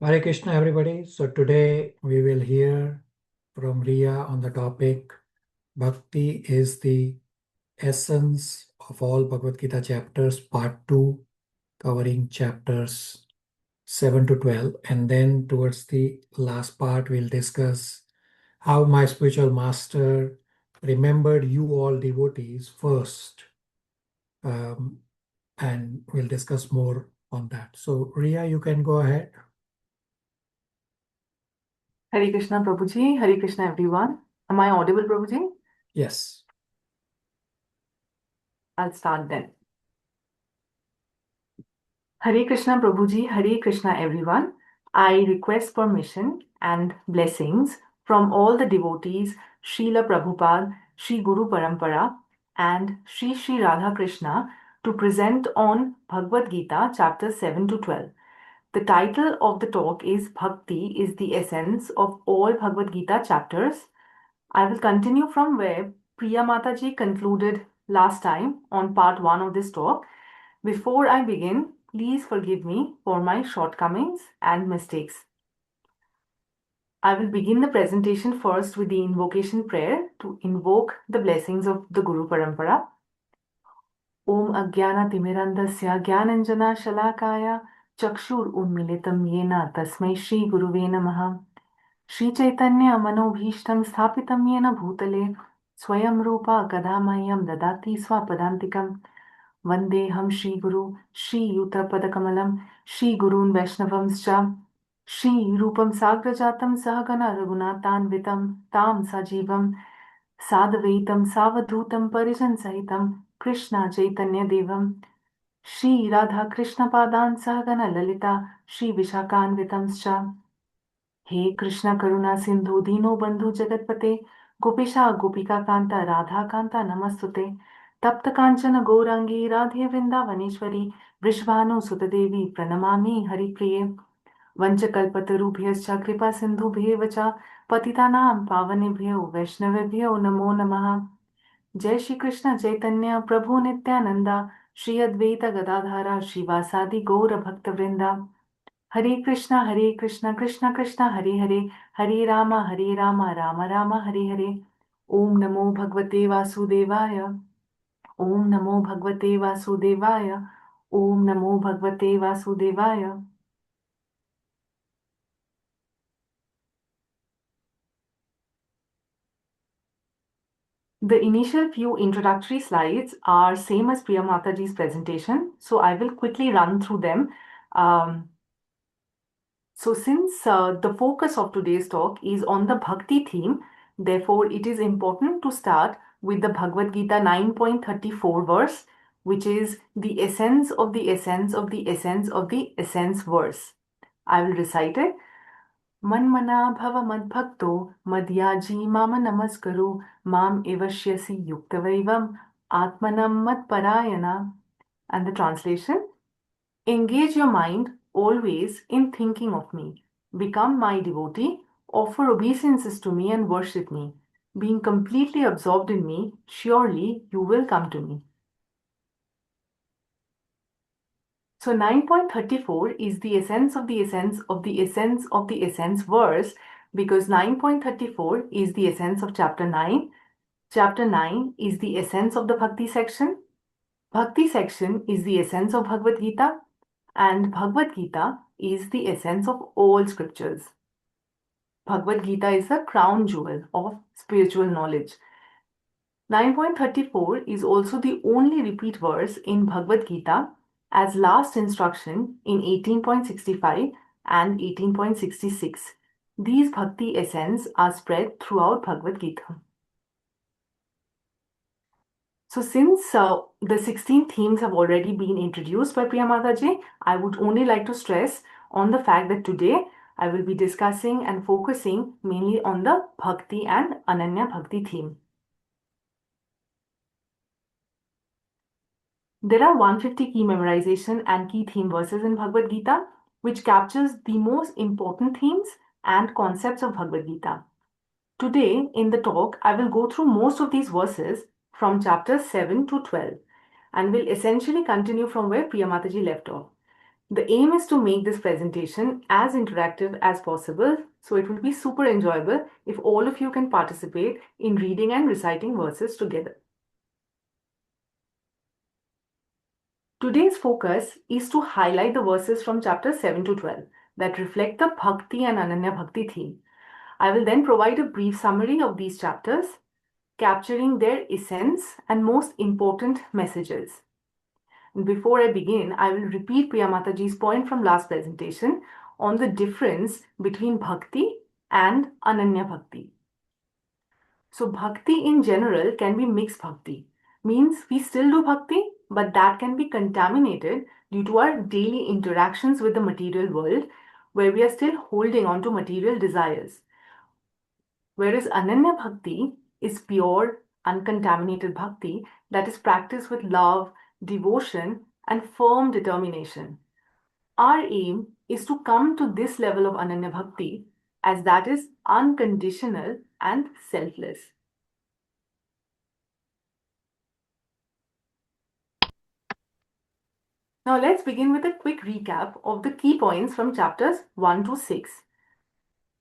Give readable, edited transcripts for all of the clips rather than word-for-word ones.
Hare Krishna, everybody. So today we will hear from Riya on the topic Bhakti is the essence of all Bhagavad Gita chapters, part 2, covering chapters 7 to 12. And then towards the last part, we'll discuss how my spiritual master remembered you all devotees first. Um, and we'll discuss more on that. So, Riya, you can go ahead. Hare Krishna Prabhuji, Hare Krishna everyone. Am I audible, Prabhuji? Yes. I'll start then. Hare Krishna Prabhuji, Hare Krishna everyone. I request permission and blessings from all the devotees, Srila Prabhupada, Sri Guru Parampara, and Sri Radha Krishna to present on Bhagavad Gita chapters 7 to 12. The title of the talk is Bhakti is the essence of all Bhagavad Gita chapters. I will continue from where Priya Mataji concluded last time on part 1 of this talk. Before I begin, please forgive me for my shortcomings and mistakes. I will begin the presentation first with the invocation prayer to invoke the blessings of the Guru Parampara. Om Ajnana-timirandasya Jnananjana Shalakaya Chakshur Unmilitam Yena Tasmai Shri Guruve Namaha. Shri Chaitanya Manobhishtam Sthapitam Yena Bhutale Swayam Rupa Kadamahyam Dadati Swapadantikam Vandeham Shri Guru Shri Yuta Padakamalam Shri Gurun Vaishnavamscha Shri Rupam Sagrajatam Sahagana Raghunathanvitam Tam Sajivam Sadavaitam Savadhutam Parijan Sahitam Krishna Chaitanya Devam Shri Radha Krishna Padan Sahagana Lalita Shri Vishakhanvitamscha हे कृष्ण करुणा सिंधु दीनो बंधु जगतपते गोपिशा गोपिका कांता राधा कांता नमस्तुते तप्त कांचन गौरांगी राधे वृंदावनेश्वरी वृषभानु सुतदेवी प्रणमामि हरिप्रिये वंशकल्पतरुभ्यश्च कृपा सिंधुभ्येव च पतितानां पावनेभ्यो वैष्णवेभ्यो नमो नमः जय श्री कृष्ण चैतन्य प्रभु नित्यानंदा श्री अद्वैत गदाधारा श्रीवासादि गौर भक्तवृंदा हरे कृष्णा कृष्णा कृष्णा हरे हरे हरे रामा राम राम हरे हरे ओम नमो भगवते वासुदेवाय ओम नमो भगवते वासुदेवाय ओम नमो भगवते वासुदेवाय The initial few introductory slides are same as Priya Mataji's presentation, so I will quickly run through them. So since the focus of today's talk is on the Bhakti theme, therefore it is important to start with the Bhagavad Gita 9.34 verse, which is the essence of the essence of the essence of the essence verse. I will recite it. Manmana bhava madbhakto madhyaji mama namaskaru mam evashyasi yuktavaivam atmanam madparayana. And the translation. Engage your mind always in thinking of me. Become my devotee, offer obeisances to me and worship me. Being completely absorbed in me, surely you will come to me. So 9.34 is the essence of the essence of the essence of the essence verse because 9.34 is the essence of chapter 9. Chapter 9 is the essence of the Bhakti section. Bhakti section is the essence of Bhagavad Gita. And Bhagavad Gita is the essence of all scriptures. Bhagavad Gita is the crown jewel of spiritual knowledge. 9.34 is also the only repeat verse in Bhagavad Gita as last instruction in 18.65 and 18.66. These Bhakti essence are spread throughout Bhagavad Gita. So since the 16 themes have already been introduced by Priya Mataji, I would only like to stress on the fact that today I will be discussing and focusing mainly on the Bhakti and Ananya Bhakti theme. There are 150 key memorization and key theme verses in Bhagavad Gita, which captures the most important themes and concepts of Bhagavad Gita. Today in the talk, I will go through most of these verses from chapters 7 to 12 and will essentially continue from where Priya Mataji left off. The aim is to make this presentation as interactive as possible, so it will be super enjoyable if all of you can participate in reading and reciting verses together. Today's focus is to highlight the verses from chapters 7 to 12 that reflect the Bhakti and Ananya Bhakti theme. I will then provide a brief summary of these chapters, capturing their essence and most important messages. And before I begin, I will repeat Priya Mataji's point from last presentation on the difference between Bhakti and Ananya Bhakti. So Bhakti in general can be mixed Bhakti. Means we still do Bhakti, but that can be contaminated due to our daily interactions with the material world, where we are still holding on to material desires. Whereas Ananya Bhakti is pure, uncontaminated Bhakti that is practiced with love, devotion, and firm determination. Our aim is to come to this level of Ananya Bhakti, as that is unconditional and selfless. Now let's begin with a quick recap of the key points from chapters 1 to 6.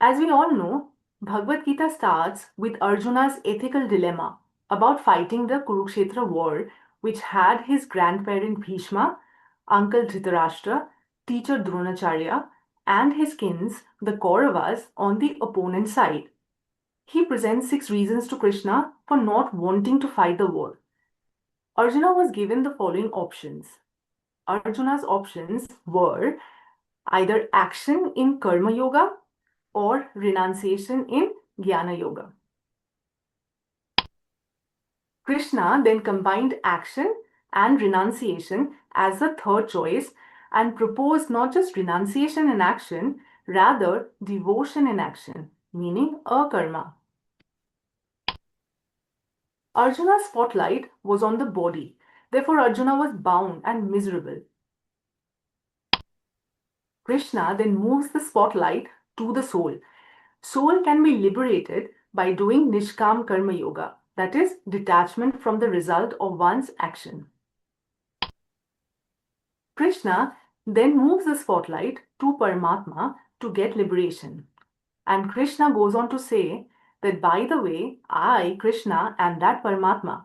As we all know, Bhagavad Gita starts with Arjuna's ethical dilemma about fighting the Kurukshetra war, which had his grandparent Bhishma, uncle Dhritarashtra, teacher Dronacharya, and his kins, the Kauravas, on the opponent side. He presents 6 reasons to Krishna for not wanting to fight the war. Arjuna was given the following options. Arjuna's options were either action in Karma Yoga or renunciation in Jnana Yoga. Krishna then combined action and renunciation as the third choice and proposed not just renunciation in action, rather devotion in action, meaning akarma. Arjuna's spotlight was on the body. Therefore, Arjuna was bound and miserable. Krishna then moves the spotlight to the soul. Soul can be liberated by doing Nishkam Karma Yoga, that is, detachment from the result of one's action. Krishna then moves the spotlight to Paramatma to get liberation. And Krishna goes on to say that, by the way, I, Krishna, am that Paramatma.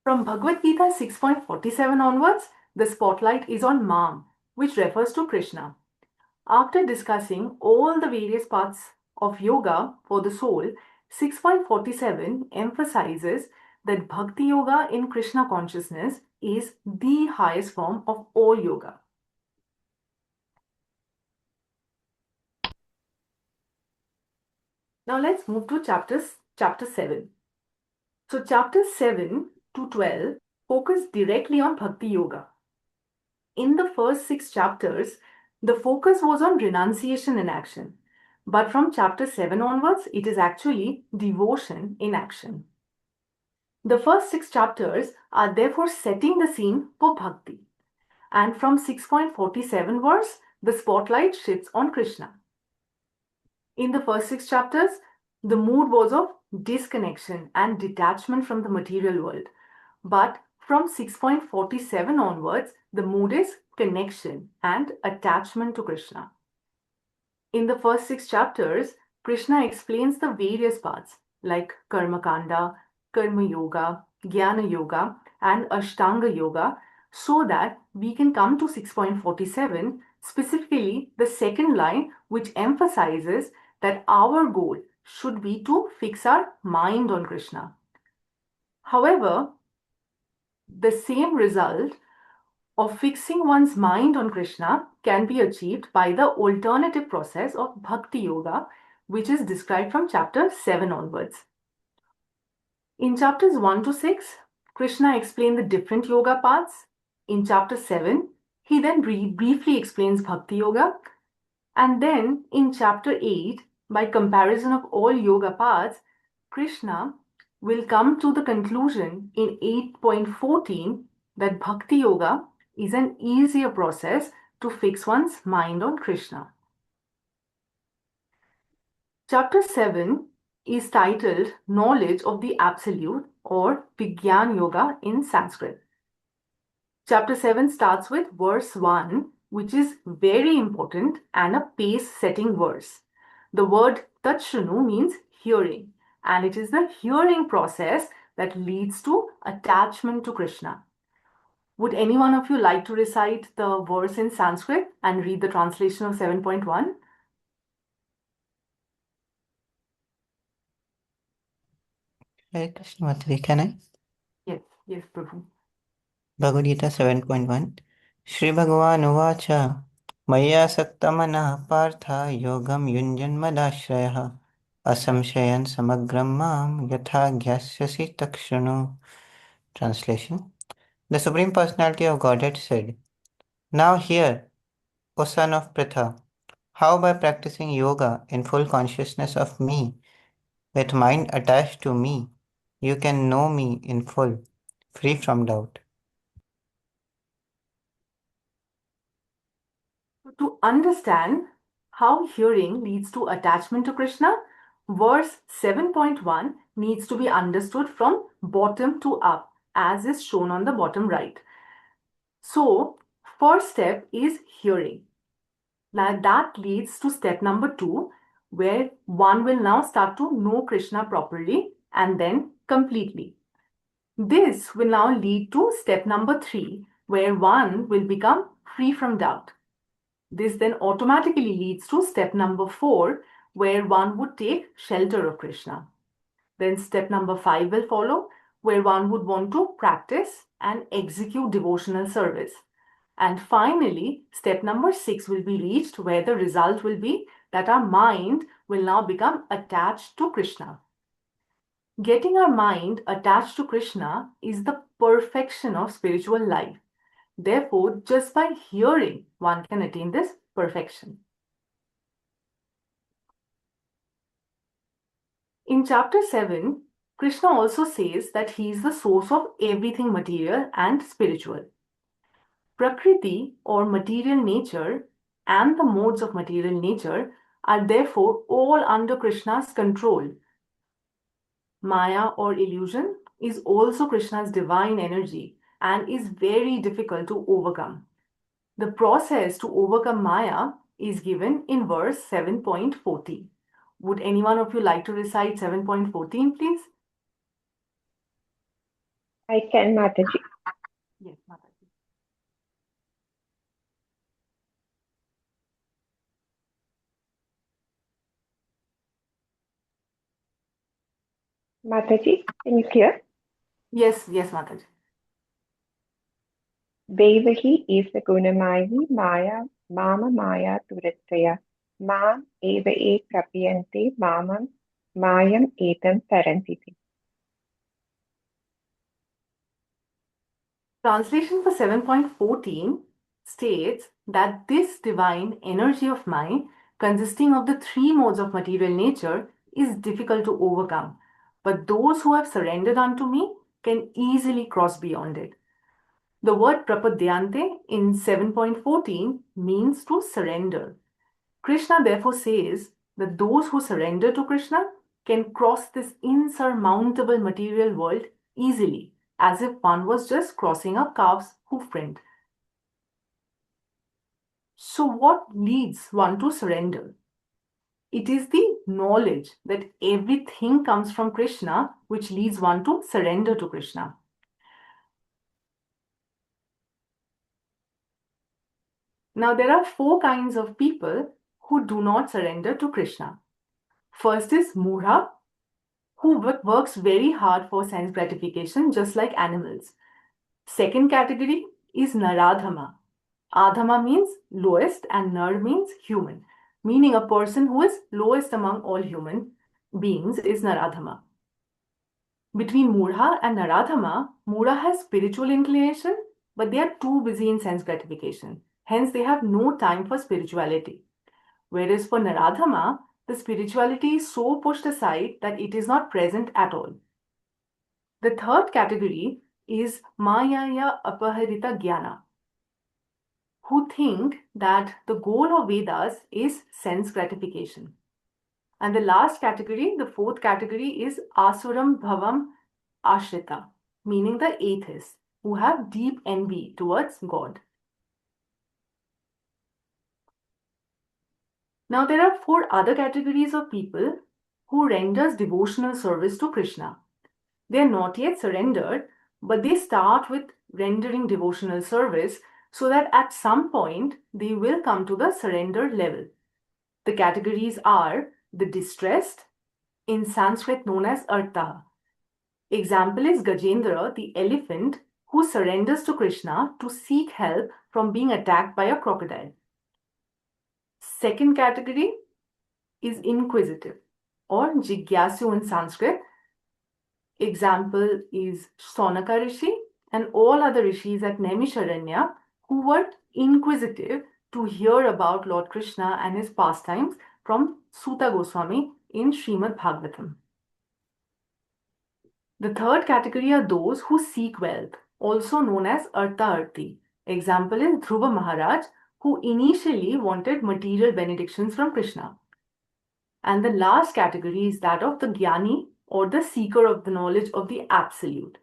From Bhagavad Gita 6.47 onwards, the spotlight is on Mam, which refers to Krishna. After discussing all the various parts of yoga for the soul, 6.47 emphasizes that Bhakti Yoga in Krishna consciousness is the highest form of all yoga. Now let's move to chapter 7. So chapters 7 to 12 focus directly on Bhakti Yoga. In the first 6 chapters, the focus was on renunciation in action. But from chapter 7 onwards, it is actually devotion in action. The first 6 chapters are therefore setting the scene for Bhakti. And from 6.47 verse, the spotlight shifts on Krishna. In the first 6 chapters, the mood was of disconnection and detachment from the material world. But from 6.47 onwards, the mood is connection and attachment to Krishna. In the first 6 chapters, Krishna explains the various paths like Karma Kanda, Karma Yoga, Jnana Yoga, and Ashtanga Yoga, so that we can come to 6.47, specifically the second line, which emphasizes that our goal should be to fix our mind on Krishna. However, the same result of fixing one's mind on Krishna can be achieved by the alternative process of Bhakti Yoga, which is described from chapter 7 onwards. In chapters 1 to 6, Krishna explained the different yoga paths. In chapter 7, he then briefly explains Bhakti Yoga. And then in chapter 8, by comparison of all yoga paths, Krishna will come to the conclusion in 8.14 that Bhakti Yoga is an easier process to fix one's mind on Krishna. Chapter 7 is titled Knowledge of the Absolute or Vigyan Yoga in Sanskrit. Chapter 7 starts with verse 1, which is very important and a pace-setting verse. The word Tatshunu means hearing, and it is the hearing process that leads to attachment to Krishna. Would any one of you like to recite the verse in Sanskrit and read the translation of 7.1? Hare Krishna Mataji, can I? Yes, Prabhu. Bhagavad Gita 7.1 Shri Bhagavan Uvacha Maya Saktamana Partha Yogam Yunjanmadashrayah Asamshayan Samagram Mam Yatha Gyasyasi Takshanu. Translation. The Supreme Personality of Godhead said, Now hear, O son of Pritha, how by practicing yoga in full consciousness of me, with mind attached to me, you can know me in full, free from doubt. To understand how hearing leads to attachment to Krishna, verse 7.1 needs to be understood from bottom to up, as is shown on the bottom right. So, first step is hearing. Now that leads to step number 2, where one will now start to know Krishna properly and then completely. This will now lead to step number 3, where one will become free from doubt. This then automatically leads to step number 4, where one would take shelter of Krishna. Then step number 5 will follow, where one would want to practice and execute devotional service. And finally, step number 6 will be reached, where the result will be that our mind will now become attached to Krishna. Getting our mind attached to Krishna is the perfection of spiritual life. Therefore, just by hearing, one can attain this perfection. In chapter 7, Krishna also says that he is the source of everything material and spiritual. Prakriti or material nature and the modes of material nature are therefore all under Krishna's control. Maya or illusion is also Krishna's divine energy and is very difficult to overcome. The process to overcome Maya is given in verse 7.14. Would any one of you like to recite 7.14, please? I can, Mataji. Yes, Mataji. Mataji, can you hear? Yes, Mataji. Devahi esa gunamayi maya mama maya duritaya mam eva e prapyante mamam mayam etam tarantiti. Translation for 7.14 states that this divine energy of mine, consisting of the 3 modes of material nature, is difficult to overcome. But those who have surrendered unto me can easily cross beyond it. The word prapadyante in 7.14 means to surrender. Krishna therefore says that those who surrender to Krishna can cross this insurmountable material world easily, as if one was just crossing a calf's hoofprint. So, what leads one to surrender? It is the knowledge that everything comes from Krishna which leads one to surrender to Krishna. Now, there are 4 kinds of people who do not surrender to Krishna. First is Mudha, who works very hard for sense gratification, just like animals. Second category is Naradhama. Adhama means lowest and Nar means human, meaning a person who is lowest among all human beings is Naradhama. Between Mudha and Naradhama, Mudha has spiritual inclination, but they are too busy in sense gratification. Hence, they have no time for spirituality. Whereas for Naradhama, the spirituality is so pushed aside that it is not present at all. The third category is Mayaya Apaharita Jnana, who think that the goal of Vedas is sense gratification. And the last category, the fourth category, is Asuram Bhavam Ashrita, meaning the atheists who have deep envy towards God. Now there are four other categories of people who renders devotional service to Krishna. They are not yet surrendered, but they start with rendering devotional service so that at some point they will come to the surrender level. The categories are the distressed, in Sanskrit known as Artha. Example is Gajendra, the elephant, who surrenders to Krishna to seek help from being attacked by a crocodile. Second category is inquisitive or Jigyasu in Sanskrit. Example is Sonaka Rishi and all other rishis at Naimisharanya who were inquisitive to hear about Lord Krishna and his pastimes from Suta Goswami in Srimad Bhagavatam. The third category are those who seek wealth, also known as Artha Arthi. Example is Dhruva Maharaj, who initially wanted material benedictions from Krishna. And the last category is that of the Jnani or the seeker of the knowledge of the Absolute.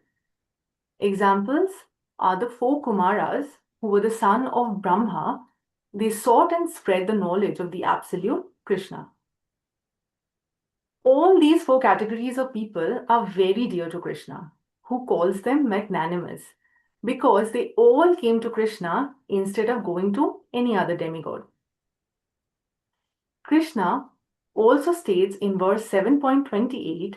Examples are the four Kumaras, who were the son of Brahma. They sought and spread the knowledge of the Absolute, Krishna. All these four categories of people are very dear to Krishna, who calls them magnanimous, because they all came to Krishna instead of going to any other demigod. Krishna also states in verse 7.28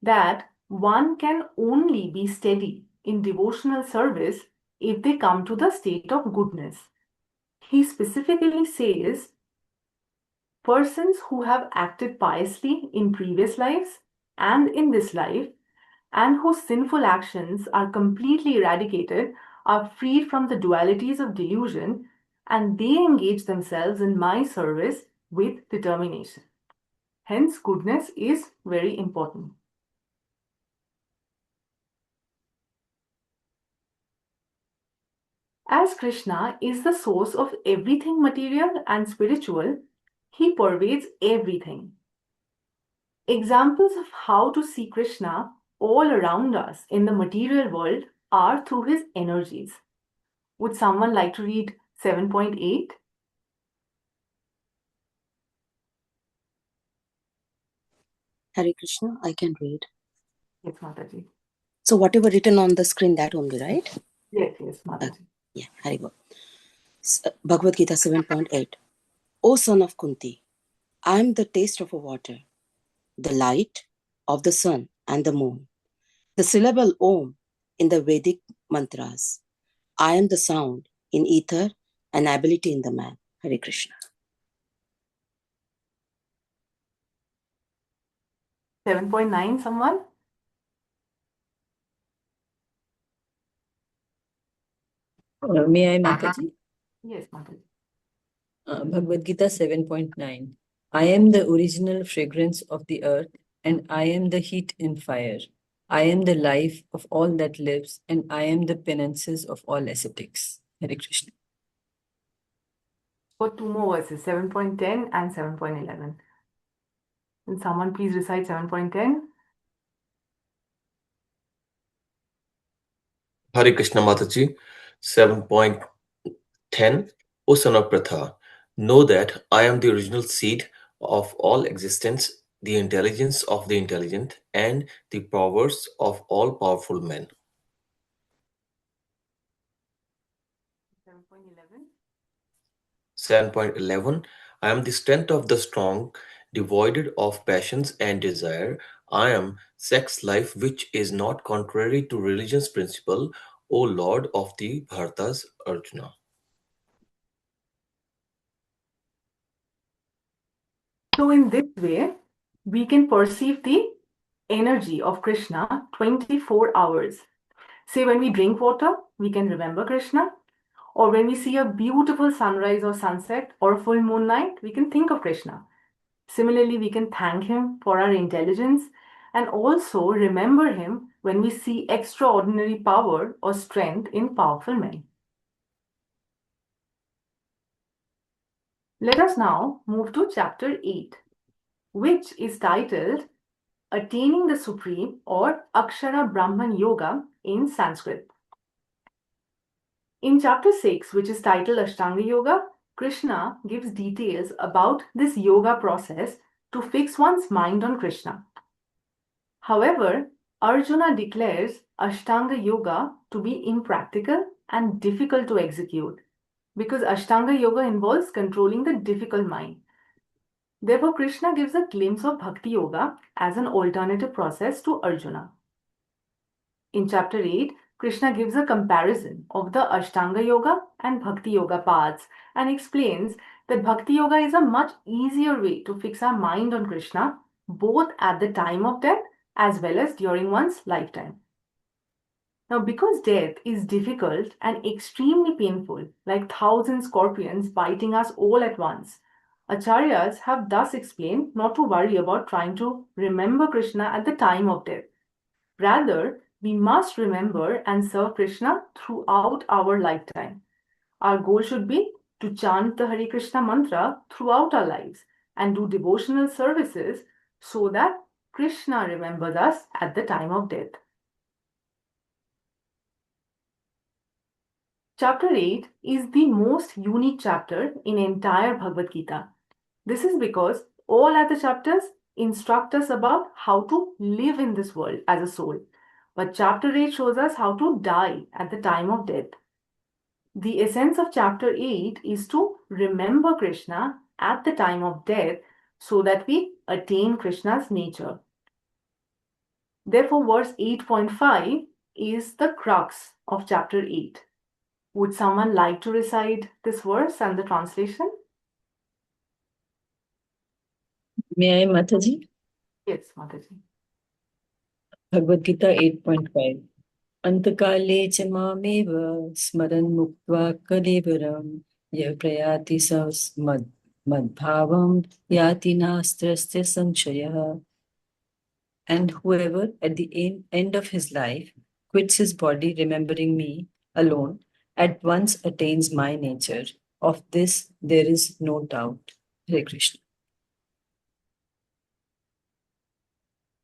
that one can only be steady in devotional service if they come to the state of goodness. He specifically says, persons who have acted piously in previous lives and in this life, and whose sinful actions are completely eradicated, are freed from the dualities of delusion, and they engage themselves in my service with determination. Hence, goodness is very important. As Krishna is the source of everything material and spiritual, he pervades everything. Examples of how to see Krishna all around us in the material world are through his energies. Would someone like to read 7.8? Hare Krishna, I can read. Yes, Mataji. So whatever written on the screen, that only, right? Yes, Mataji. Yeah, Hare Krishna. Bhagavad Gita 7.8. O son of Kunti, I am the taste of a water, the light of the sun and the moon, the syllable Om in the Vedic mantras. I am the sound in ether and ability in the man. Hare Krishna. 7.9, someone? May I, Mataji? Yes, Mataji. Bhagavad Gita 7.9. I am the original fragrance of the earth, and I am the heat in fire. I am the life of all that lives, and I am the penances of all ascetics. Hare Krishna. For two more verses, 7.10 and 7.11. Can someone please recite 7.10? Hare Krishna Mataji, 7.10. O son of Pratha, know that I am the original seed of all existence, the intelligence of the intelligent, and the powers of all powerful men. 7.11. 7.11. I am the strength of the strong, devoid of passions and desire. I am sex life which is not contrary to religion's principle, O Lord of the Bharatas Arjuna. So in this way, we can perceive the energy of Krishna 24 hours. Say when we drink water, we can remember Krishna. Or when we see a beautiful sunrise or sunset or a full moon night, we can think of Krishna. Similarly, we can thank him for our intelligence and also remember him when we see extraordinary power or strength in powerful men. Let us now move to chapter 8. which is titled Attaining the Supreme or Akshara Brahman Yoga in Sanskrit. In chapter 6, which is titled Ashtanga Yoga, Krishna gives details about this yoga process to fix one's mind on Krishna. However, Arjuna declares Ashtanga Yoga to be impractical and difficult to execute because Ashtanga Yoga involves controlling the difficult mind. Therefore, Krishna gives a glimpse of Bhakti Yoga as an alternative process to Arjuna. In chapter 8, Krishna gives a comparison of the Ashtanga Yoga and Bhakti Yoga paths and explains that Bhakti Yoga is a much easier way to fix our mind on Krishna, both at the time of death as well as during one's lifetime. Now, because death is difficult and extremely painful, like 1,000 scorpions biting us all at once, Acharyas have thus explained not to worry about trying to remember Krishna at the time of death. Rather, we must remember and serve Krishna throughout our lifetime. Our goal should be to chant the Hare Krishna mantra throughout our lives and do devotional services so that Krishna remembers us at the time of death. Chapter 8 is the most unique chapter in entire Bhagavad Gita. This is because all other chapters instruct us about how to live in this world as a soul. But chapter 8 shows us how to die at the time of death. The essence of chapter 8 is to remember Krishna at the time of death so that we attain Krishna's nature. Therefore, verse 8.5 is the crux of chapter 8. Would someone like to recite this verse and the translation? May I, Mataji? Yes, Mataji. Bhagavad Gita 8.5. Antakale च मामेव स्मरन् मुक्त्वा कलेवरं यः प्रयाति स मद्भावं याति नास्त्यस्य संशयः. And whoever at the end of his life quits his body remembering me alone at once attains my nature. Of this there is no doubt. Hare Krishna.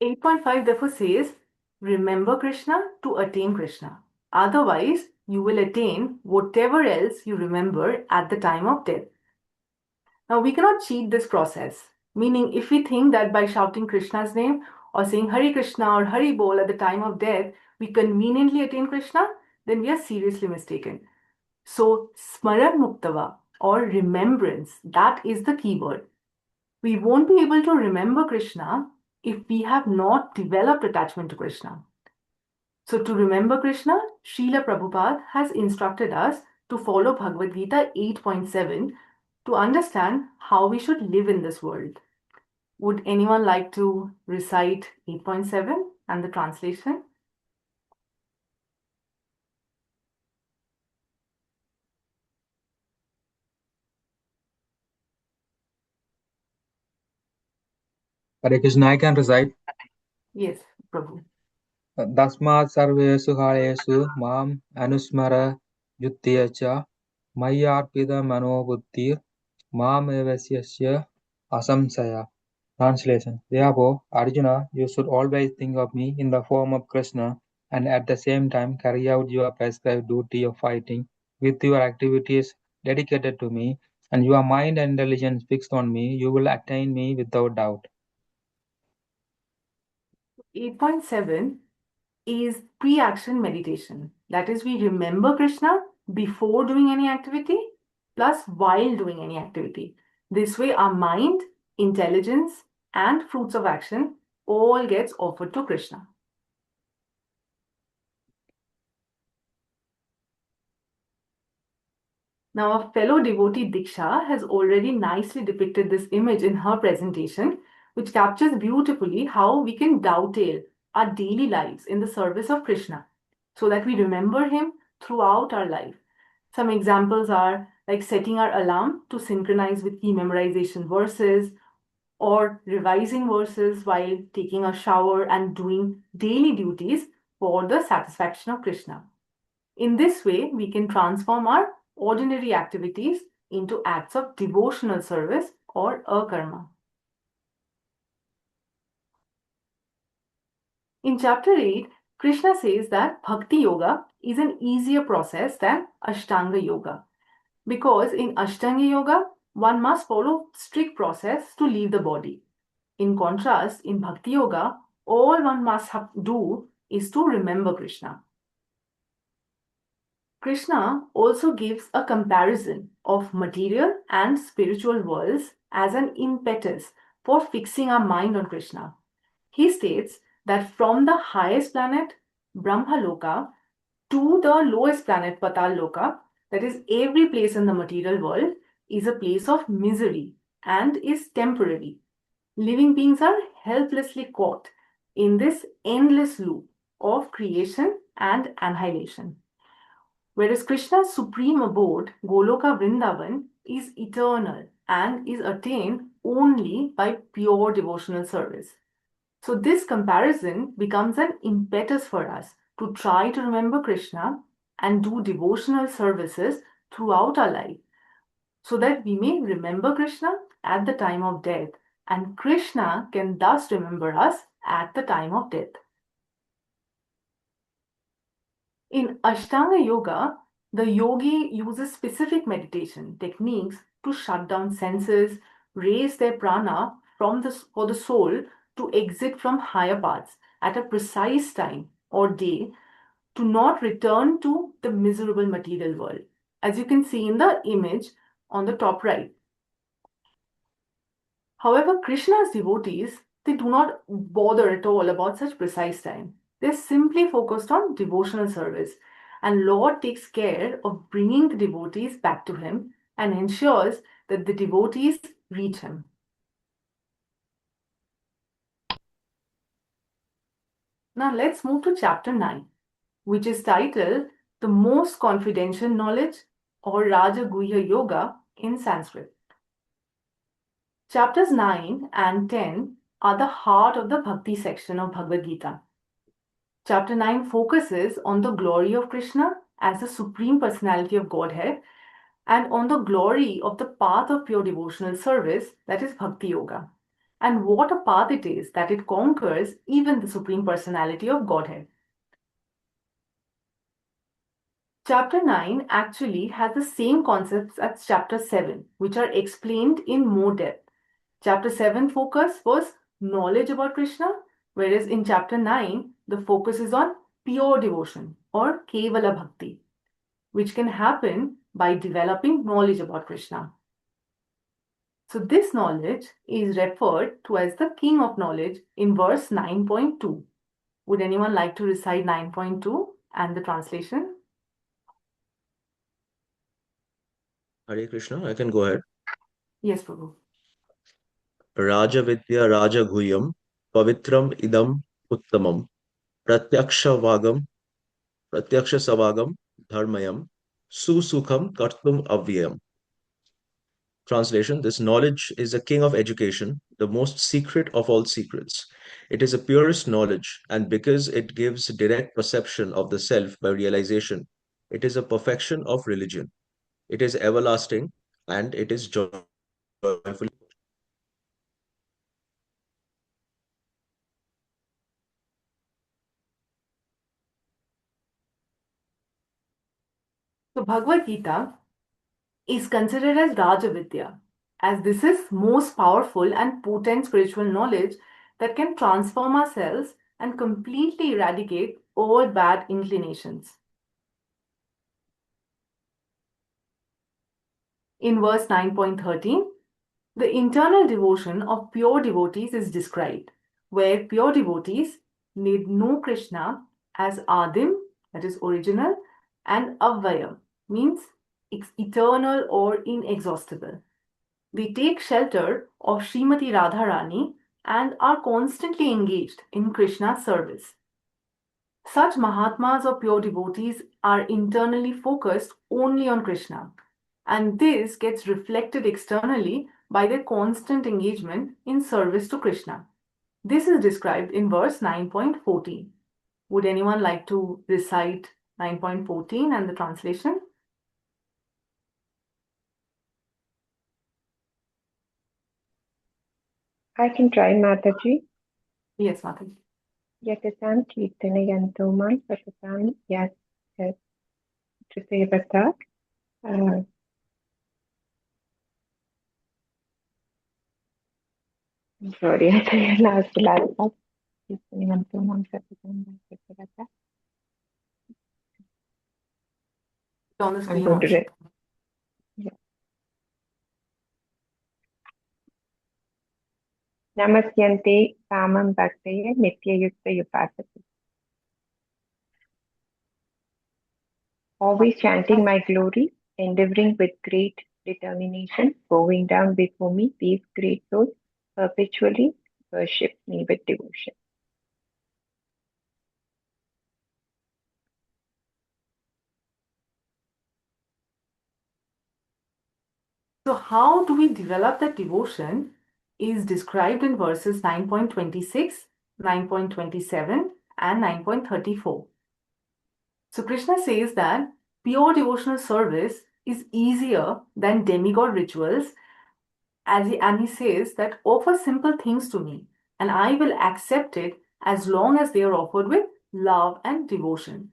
8.5 therefore says, remember Krishna to attain Krishna. Otherwise, you will attain whatever else you remember at the time of death. Now, we cannot cheat this process. Meaning, if we think that by shouting Krishna's name or saying Hare Krishna or Hari Bol at the time of death, we conveniently attain Krishna, then we are seriously mistaken. So, Smaran Muktava or remembrance, that is the key word. We won't be able to remember Krishna if we have not developed attachment to Krishna. So to remember Krishna, Srila Prabhupada has instructed us to follow Bhagavad Gita 8.7 to understand how we should live in this world. Would anyone like to recite 8.7 and the translation? Hare Krishna, I can recite. Yes, Prabhu. Tasmat sarvesu kalesu mam anusmara yuttyacha mayyarpida manobuddhir mam evasyasya asamsaya. Translation. Therefore, Arjuna, you should always think of me in the form of Krishna and at the same time carry out your prescribed duty of fighting with your activities dedicated to me, and your mind and intelligence fixed on me, you will attain me without doubt. 8.7 is pre-action meditation. That is, we remember Krishna before doing any activity plus while doing any activity. This way our mind, intelligence and fruits of action all gets offered to Krishna. Now, our fellow devotee Diksha has already nicely depicted this image in her presentation, which captures beautifully how we can dovetail our daily lives in the service of Krishna so that we remember him throughout our life. Some examples are like setting our alarm to synchronize with key memorization verses or revising verses while taking a shower and doing daily duties for the satisfaction of Krishna. In this way, we can transform our ordinary activities into acts of devotional service or akarma. In chapter 8, Krishna says that Bhakti Yoga is an easier process than Ashtanga Yoga. Because in Ashtanga Yoga, one must follow strict process to leave the body. In contrast, in Bhakti Yoga, all one must do is to remember Krishna. Krishna also gives a comparison of material and spiritual worlds as an impetus for fixing our mind on Krishna. He states that from the highest planet, Brahmaloka, to the lowest planet, Pataloka, that is, every place in the material world, is a place of misery and is temporary. Living beings are helplessly caught in this endless loop of creation and annihilation. Whereas Krishna's supreme abode, Goloka Vrindavan, is eternal and is attained only by pure devotional service. So this comparison becomes an impetus for us to try to remember Krishna and do devotional services throughout our life so that we may remember Krishna at the time of death and Krishna can thus remember us at the time of death. In Ashtanga Yoga, the yogi uses specific meditation techniques to shut down senses, raise their prana for the soul to exit from higher paths at a precise time or day to not return to the miserable material world. As you can see in the image on the top right. However, Krishna's devotees, they do not bother at all about such precise time. They're simply focused on devotional service. And Lord takes care of bringing the devotees back to him and ensures that the devotees reach him. Now let's move to chapter 9, which is titled The Most Confidential Knowledge or Raja Guhya Yoga in Sanskrit. Chapters 9 and 10 are the heart of the Bhakti section of Bhagavad Gita. Chapter 9 focuses on the glory of Krishna as the Supreme Personality of Godhead and on the glory of the path of pure devotional service, that is Bhakti Yoga, and what a path it is that it conquers even the Supreme Personality of Godhead. Chapter 9 actually has the same concepts as chapter 7, which are explained in more depth. Chapter 7 focus was knowledge about Krishna, whereas in chapter 9, the focus is on pure devotion or Kevala Bhakti, which can happen by developing knowledge about Krishna. So this knowledge is referred to as the King of Knowledge in verse 9.2. Would anyone like to recite 9.2 and the translation? Hare Krishna, I can go ahead. Yes, Prabhu. Raja Vidya Raja Guyam Pavitram Idam Uttamam Pratyaksha Savagam Dharmayam Susukham Kartum Avyayam. Translation: This knowledge is the king of education, the most secret of all secrets. It is the purest knowledge, and because it gives direct perception of the self by realization, it is a perfection of religion. It is everlasting, and it is joyful. So Bhagavad Gita is considered as Raja Vidya, as this is most powerful and potent spiritual knowledge that can transform ourselves and completely eradicate all bad inclinations. In verse 9.13, the internal devotion of pure devotees is described, where pure devotees need know Krishna as Adim, that is original, and Avayam, means eternal or inexhaustible. They take shelter of Srimati Radharani and are constantly engaged in Krishna's service. Such Mahatmas or pure devotees are internally focused only on Krishna, and this gets reflected externally by their constant engagement in service to Krishna. This is described in verse 9.14. Would anyone like to recite 9.14 and the translation? I can try, Mataji. Yes, Mataji. Yatatam Kirtanayanto Man Satatam Yat Trisevata. I'm sorry, I think last part. Kirtanayanto Man Satatam Yat Trisevata. On the I'm screen going to also. read. Yeah. Namasyante Kamam Bhaktaya Nityayukta Yupasati. Always chanting my glory, endeavoring with great determination, bowing down before me, these great souls perpetually worship me with devotion. So how do we develop that devotion is described in verses 9.26, 9.27 and 9.34. So Krishna says that pure devotional service is easier than demigod rituals, and he says that offer simple things to me and I will accept it as long as they are offered with love and devotion.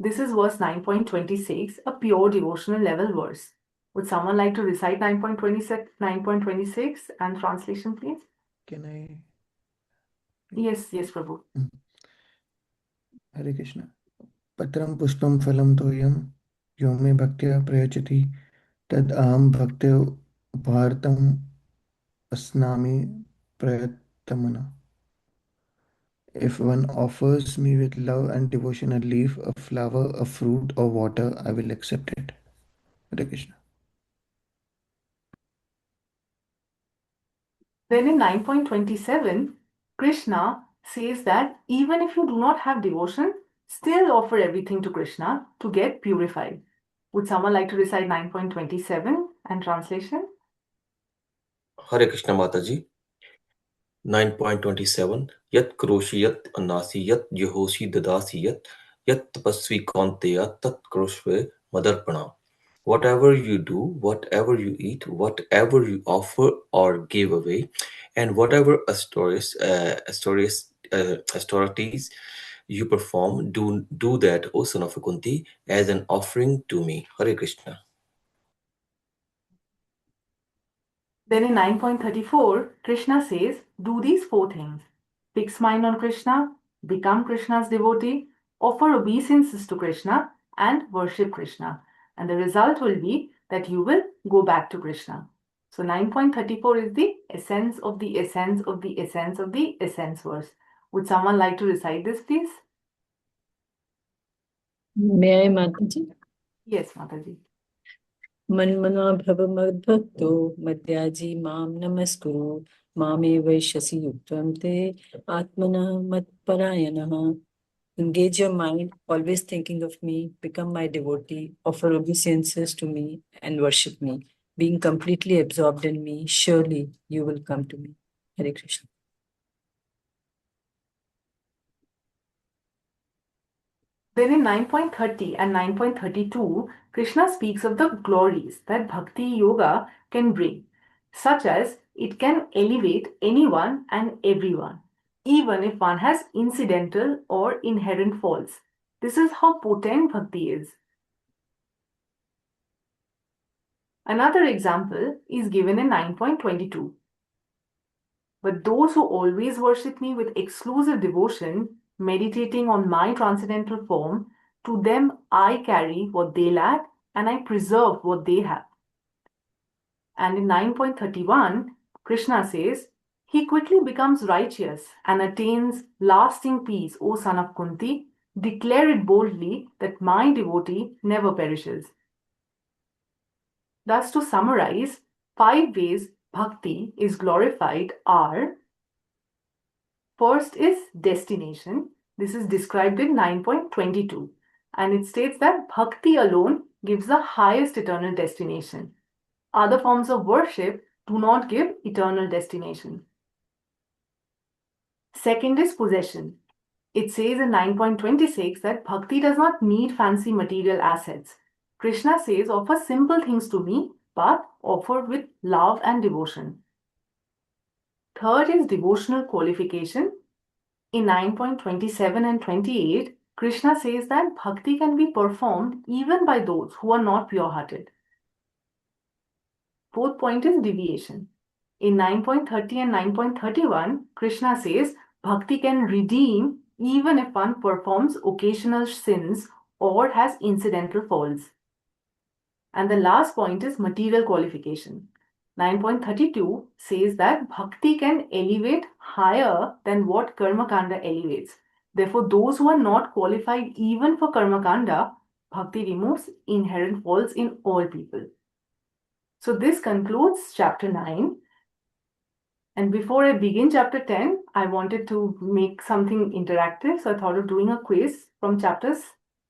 This is verse 9.26, a pure devotional level verse. Would someone like to recite 9.26 and translation, please? Can I? Yes, Prabhu. Hare Krishna. Patram pushpam phalam toyam yo me bhaktya prayachati tad aham bhaktya bhartam asnami prayatamana. If one offers me with love and devotion a leaf, a flower, a fruit, or water, I will accept it. Hare Krishna. Then in 9.27, Krishna says that even if you do not have devotion, still offer everything to Krishna to get purified. Would someone like to recite 9.27 and translation? Hare Krishna Mataji. 9.27 Yat Kroshi Yat Anasi Yat Jehoshi Dadasi Yat Tapasvi Kaunteya Tat Kroshve Madarpana. Whatever you do, whatever you eat, whatever you offer or give away, and whatever austerities you perform, do that, O son of Kunti, as an offering to me. Hare Krishna. Then in 9.34, Krishna says, do these 4 things. Fix mind on Krishna, become Krishna's devotee, offer obeisances to Krishna, and worship Krishna. And the result will be that you will go back to Krishna. So 9.34 is the essence of the essence of the essence of the essence verse. Would someone like to recite this, please? May I, Mataji? Yes, Mataji. Manmana bhava madbhakto madhyaji mam namaskuru mame vaishasi yuktam te atmana matparayanaha. Engage your mind, always thinking of me, become my devotee, offer obeisances to me and worship me. Being completely absorbed in me, surely you will come to me. Hare Krishna. Then in 9.30 and 9.32, Krishna speaks of the glories that Bhakti Yoga can bring, such as it can elevate anyone and everyone, even if one has incidental or inherent faults. This is how potent Bhakti is. Another example is given in 9.22. But those who always worship me with exclusive devotion, meditating on my transcendental form, to them I carry what they lack and I preserve what they have. And in 9.31, Krishna says, he quickly becomes righteous and attains lasting peace, O son of Kunti. Declare it boldly that my devotee never perishes. Thus, to summarize, 5 ways bhakti is glorified are: first is destination. This is described in 9.22, and it states that bhakti alone gives the highest eternal destination. Other forms of worship do not give eternal destination. Second is possession. It says in 9.26 that bhakti does not need fancy material assets. Krishna says, offer simple things to me, but offer with love and devotion. Third is devotional qualification. In 9.27 and 28, Krishna says that bhakti can be performed even by those who are not pure-hearted. Fourth point is deviation. In 9.30 and 9.31, Krishna says bhakti can redeem even if one performs occasional sins or has incidental faults. And the last point is material qualification. 9.32 says that bhakti can elevate higher than what karma kanda elevates. Therefore, those who are not qualified even for karma kanda, bhakti removes inherent faults in all people. So this concludes chapter 9. And before I begin chapter 10, I wanted to make something interactive. So I thought of doing a quiz from chapters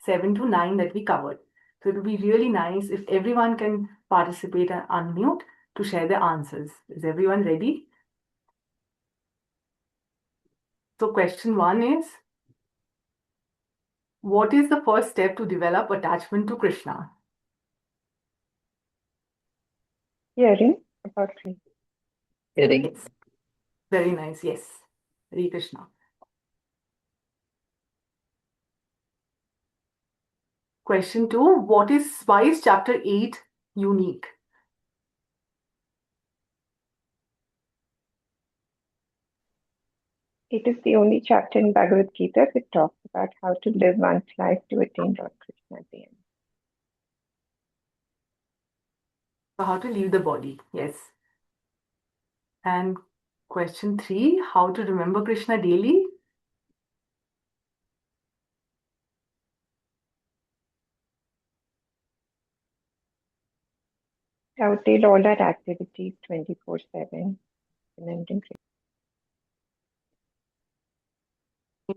7 to 9 that we covered. So it would be really nice if everyone can participate and unmute to share their answers. Is everyone ready? So question 1 is, what is the first step to develop attachment to Krishna? Hearing about Krishna. Hearing. Very nice. Yes. Hare Krishna. Question 2, why is chapter 8 unique? It is the only chapter in Bhagavad Gita that talks about how to live one's life to attain Lord Krishna at the end. So how to leave the body, yes. And question 3, how to remember Krishna daily? Outtake all our activities 24/7, remembering Krishna.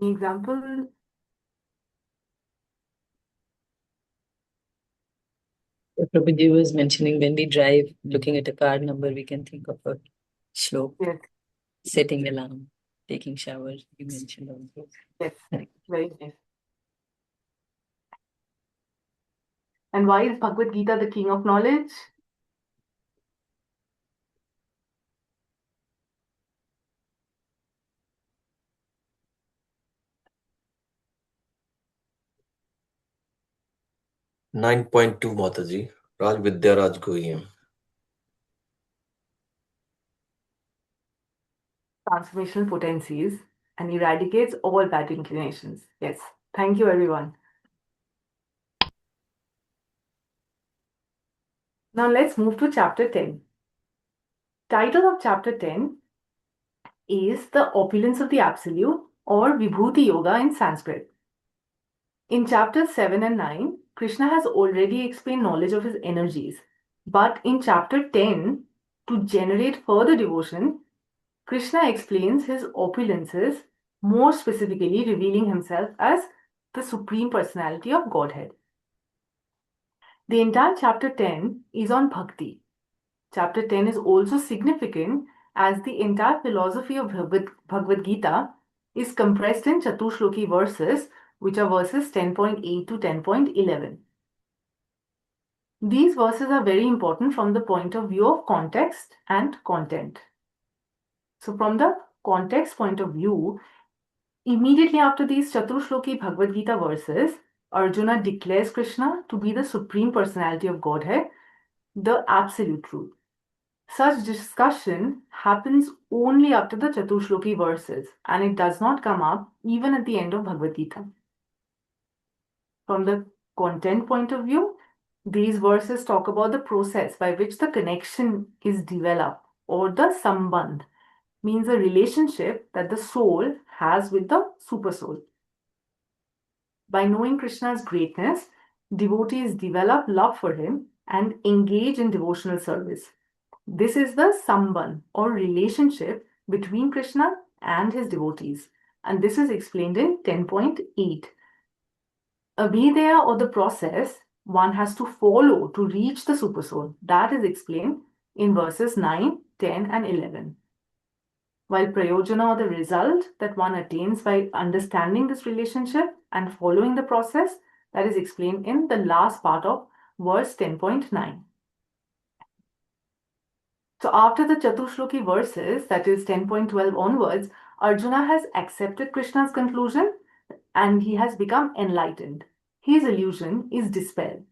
Any example? Prabhuji was mentioning when we drive, looking at a car number, we can think of a shlok, Yes, setting alarm, taking shower. You mentioned also. yes, very nice. And why is Bhagavad Gita the king of knowledge? Nine 9.2 Mataji, Raj Vidya Raj Goyam. Transformational potencies and eradicates all bad inclinations. Yes, thank you everyone. Now let's move to chapter 10. Title of chapter 10 is The Opulence of the Absolute, or Vibhuti Yoga in Sanskrit. In chapters 7 and 9, Krishna has already explained knowledge of his energies. But in chapter 10, to generate further devotion, Krishna explains his opulences, more specifically revealing himself as the Supreme Personality of Godhead. The entire chapter 10 is on bhakti. Chapter 10 is also significant as the entire philosophy of Bhagavad Gita is compressed in Chatushloki verses, which are verses 10.8 to 10.11. These verses are very important from the point of view of context and content. So from the context point of view, immediately after these Chatushloki Bhagavad Gita verses, Arjuna declares Krishna to be the Supreme Personality of Godhead, the Absolute Truth. Such discussion happens only after the Chatushloki verses, and it does not come up even at the end of Bhagavad Gita. From the content point of view, these verses talk about the process by which the connection is developed, or the sambandh, means a relationship that the soul has with the supersoul. By knowing Krishna's greatness, devotees develop love for him and engage in devotional service. This is the sambandh, or relationship between Krishna and his devotees, and this is explained in 10.8. Abhideya, or the process one has to follow to reach the supersoul, that is explained in verses 9, 10 and 11. While prayojana, or the result that one attains by understanding this relationship and following the process, that is explained in the last part of verse 10.9. So after the Chatushloki verses, that is 10.12 onwards, Arjuna has accepted Krishna's conclusion and he has become enlightened. His illusion is dispelled.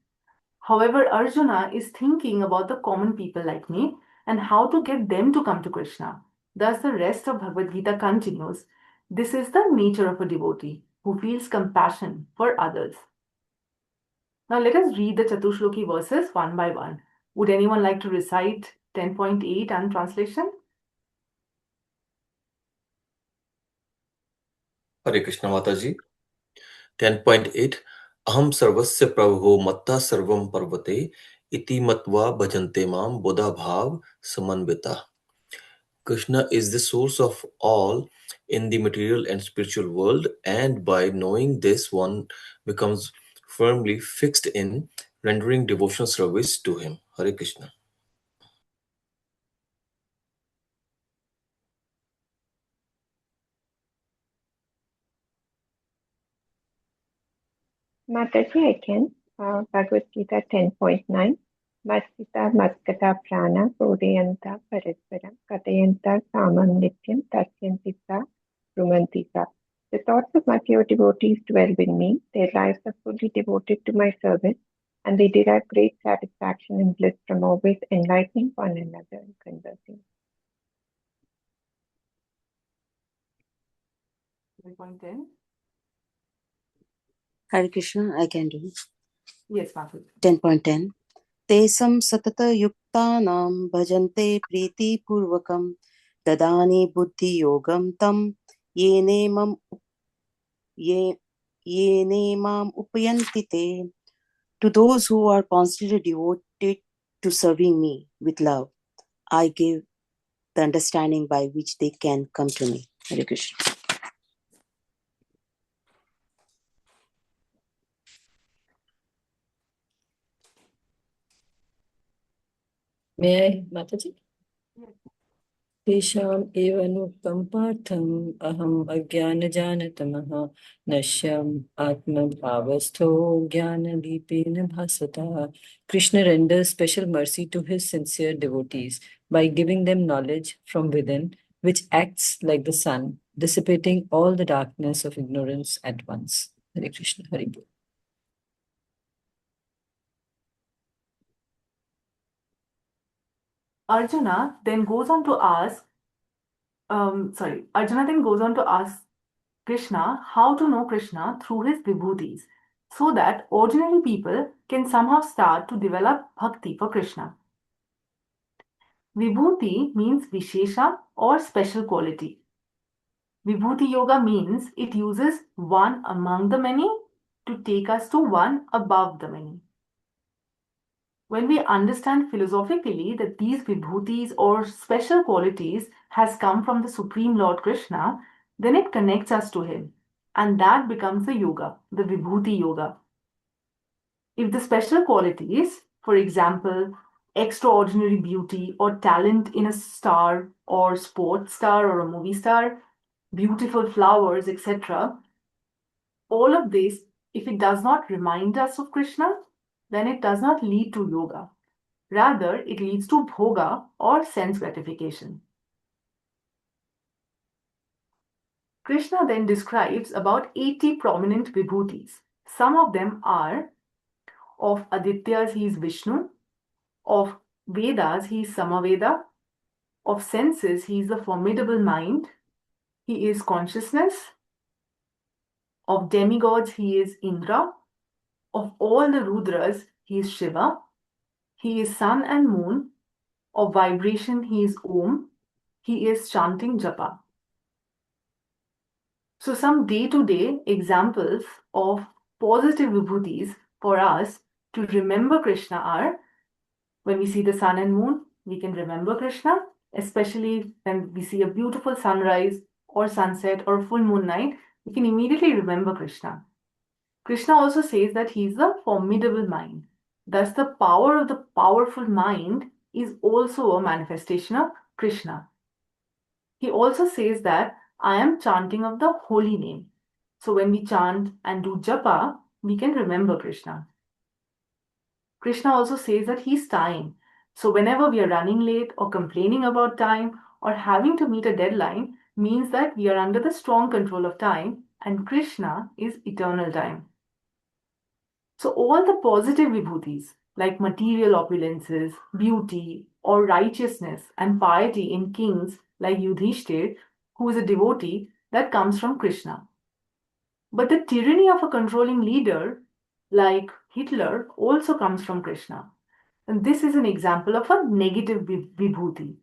However, Arjuna is thinking about the common people like me and how to get them to come to Krishna. Thus, the rest of Bhagavad Gita continues. This is the nature of a devotee who feels compassion for others. Now, let us read the Chatushloki verses one by one. Would anyone like to recite 10.8 and translation? Hare Krishna Mataji. 10.8 Aham sarvasya prabho matta sarvam parvate iti matva bhajante mam bodha bhav samanvita. Krishna is the source of all in the material and spiritual world, and by knowing this, one becomes firmly fixed in rendering devotional service to him. Hare Krishna. Mataji, I can. Bhagavad Gita 10.9. Matsita Matkata Prana Bodhayanta Parasparam Katayanta Samam Nityam Tasyantita Rumantita. The thoughts of my pure devotees dwell with me. Their lives are fully devoted to my service, and they derive great satisfaction and bliss from always enlightening one another and conversing. 10.10. Hare Krishna, I can do. Yes, Madhu. 10.10 Tesam satata yuktanam bhajante priti purvakam dadani buddhi yogam tam yenemam upayanti te. To those who are constantly devoted to serving me with love, I give the understanding by which they can come to me. Hare Krishna. May I, Mataji? Tesham eva nuktam partham aham ajnanajanatamaha nashyam atma bhavastho jnana deepena bhasata. Krishna renders special mercy to his sincere devotees by giving them knowledge from within, which acts like the sun, dissipating all the darkness of ignorance at once. Hare Krishna, Hare Bol. Arjuna then goes on to ask Krishna how to know Krishna through his vibhutis, so that ordinary people can somehow start to develop bhakti for Krishna. Vibhuti means Vishesha or special quality. Vibhuti Yoga means it uses one among the many to take us to one above the many. When we understand philosophically that these vibhutis or special qualities has come from the Supreme Lord Krishna, then it connects us to him. And that becomes the yoga, the vibhuti yoga. If the special qualities, for example, extraordinary beauty or talent in a star or sports star or a movie star, beautiful flowers, etc., all of this, if it does not remind us of Krishna, then it does not lead to yoga. Rather, it leads to bhoga or sense gratification. Krishna then describes about 80 prominent vibhutis. Some of them are: of Adityas, he is Vishnu; of Vedas, he is Samaveda; of senses, he is the formidable mind, he is consciousness; of demigods, he is Indra; of all the Rudras, he is Shiva; he is sun and moon; of vibration, he is Om; he is chanting japa. So some day-to-day examples of positive vibhutis for us to remember Krishna are: when we see the sun and moon, we can remember Krishna, especially when we see a beautiful sunrise or sunset or full moon night, we can immediately remember Krishna. Krishna also says that he is the formidable mind. Thus, the power of the powerful mind is also a manifestation of Krishna. He also says that I am chanting of the holy name. So when we chant and do japa, we can remember Krishna. Krishna also says that he's time. So whenever we are running late or complaining about time or having to meet a deadline, means that we are under the strong control of time, and Krishna is eternal time. So all the positive vibhutis, like material opulences, beauty, or righteousness and piety in kings like Yudhishthir, who is a devotee, that comes from Krishna. But the tyranny of a controlling leader, like Hitler, also comes from Krishna. And this is an example of a negative vibhuti.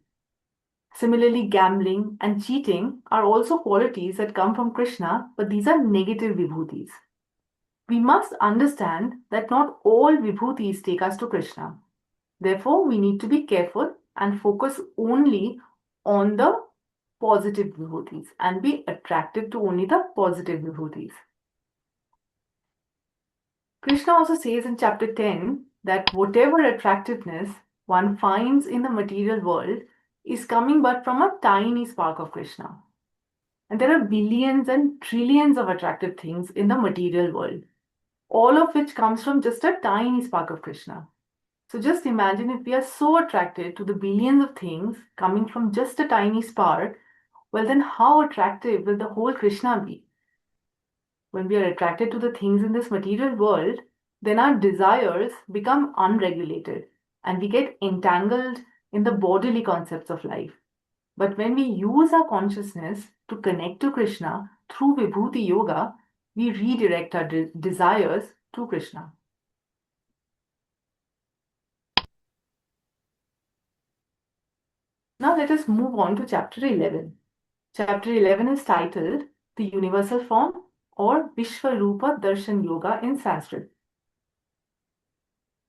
Similarly, gambling and cheating are also qualities that come from Krishna, but these are negative vibhutis. We must understand that not all vibhutis take us to Krishna. Therefore, we need to be careful and focus only on the positive vibhutis and be attracted to only the positive vibhutis. Krishna also says in chapter 10 that whatever attractiveness one finds in the material world is coming but from a tiny spark of Krishna. And there are billions and trillions of attractive things in the material world, all of which comes from just a tiny spark of Krishna. So just imagine if we are so attracted to the billions of things coming from just a tiny spark, well then how attractive will the whole Krishna be? When we are attracted to the things in this material world, then our desires become unregulated and we get entangled in the bodily concepts of life. But when we use our consciousness to connect to Krishna through Vibhuti Yoga, we redirect our desires to Krishna. Now let us move on to chapter 11. Chapter 11 is titled The Universal Form or Vishwarupa Darshan Yoga in Sanskrit.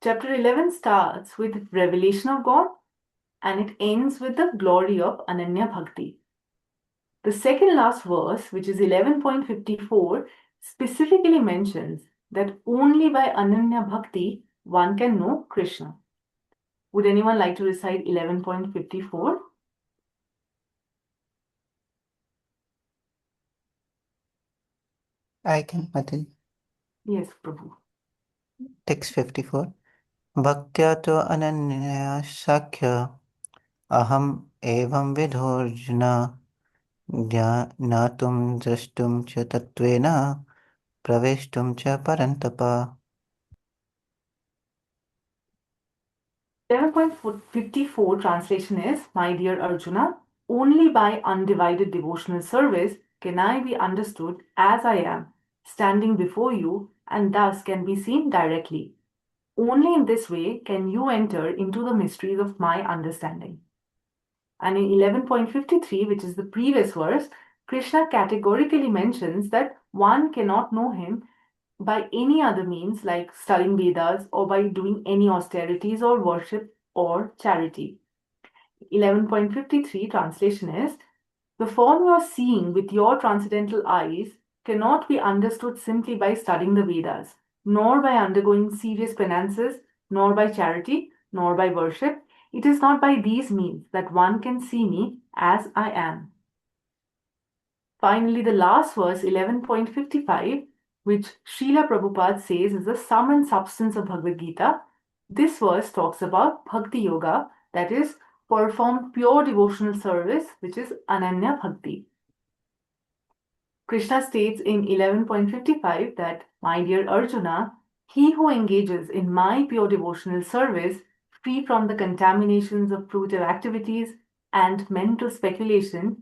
Chapter 11 starts with revelation of God and it ends with the glory of Ananya Bhakti. The second last verse, which is 11.54, specifically mentions that only by Ananya Bhakti one can know Krishna. Would anyone like to recite 11.54? I can, Matil. Yes, Prabhu. Text 54. Bhaktya tu ananya sakya aham evam vidhorjuna ज्ञातुं द्रष्टुं च तत्त्वेन प्रवेष्टुं च परन्तप. 11.54 translation is, My dear Arjuna, only by undivided devotional service can I be understood as I am, standing before you, and thus can be seen directly. Only in this way can you enter into the mysteries of my understanding. And in 11.53, which is the previous verse, Krishna categorically mentions that one cannot know him by any other means like studying Vedas or by doing any austerities or worship or charity. 11.53 translation is, the form you are seeing with your transcendental eyes cannot be understood simply by studying the Vedas, nor by undergoing serious penances, nor by charity, nor by worship. It is not by these means that one can see me as I am. Finally, the last verse, 11.55, which Srila Prabhupada says is the sum and substance of Bhagavad Gita. This verse talks about Bhakti Yoga, that is, perform pure devotional service, which is Ananya Bhakti. Krishna states in 11.55 that, My dear Arjuna, he who engages in my pure devotional service, free from the contaminations of fruitive activities and mental speculation,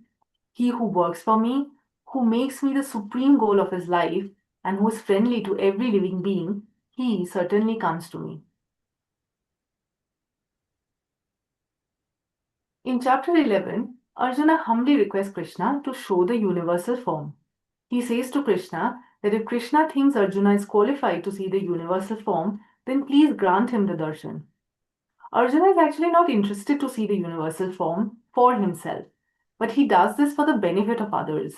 he who works for me, who makes me the supreme goal of his life, and who is friendly to every living being, he certainly comes to me. In chapter 11, Arjuna humbly requests Krishna to show the universal form. He says to Krishna that if Krishna thinks Arjuna is qualified to see the universal form, then please grant him the darshan. Arjuna is actually not interested to see the universal form for himself, but he does this for the benefit of others.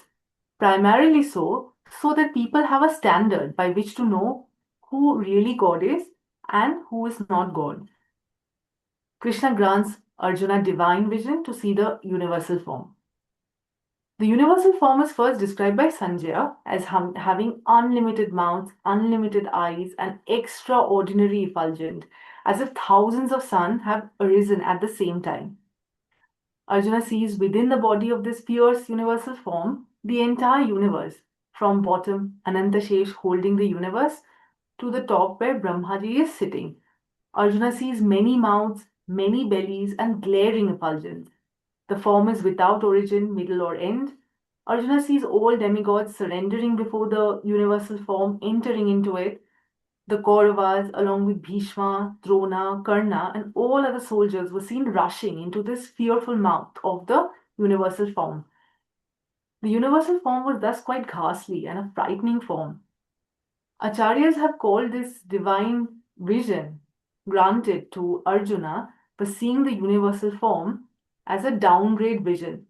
Primarily so that people have a standard by which to know who really God is and who is not God. Krishna grants Arjuna divine vision to see the universal form. The universal form is first described by Sanjaya as having unlimited mouth, unlimited eyes, and extraordinary effulgent, as if thousands of suns have arisen at the same time. Arjuna sees within the body of this fierce universal form the entire universe, from bottom Anantashesh holding the universe to the top where Brahmaji is sitting. Arjuna sees many mouths, many bellies, and glaring effulgence. The form is without origin, middle, or end. Arjuna sees all demigods surrendering before the universal form, entering into it. The Kauravas, along with Bhishma, Drona, Karna, and all other soldiers, were seen rushing into this fearful mouth of the universal form. The universal form was thus quite ghastly and a frightening form. Acharyas have called this divine vision granted to Arjuna for seeing the universal form as a downgrade vision,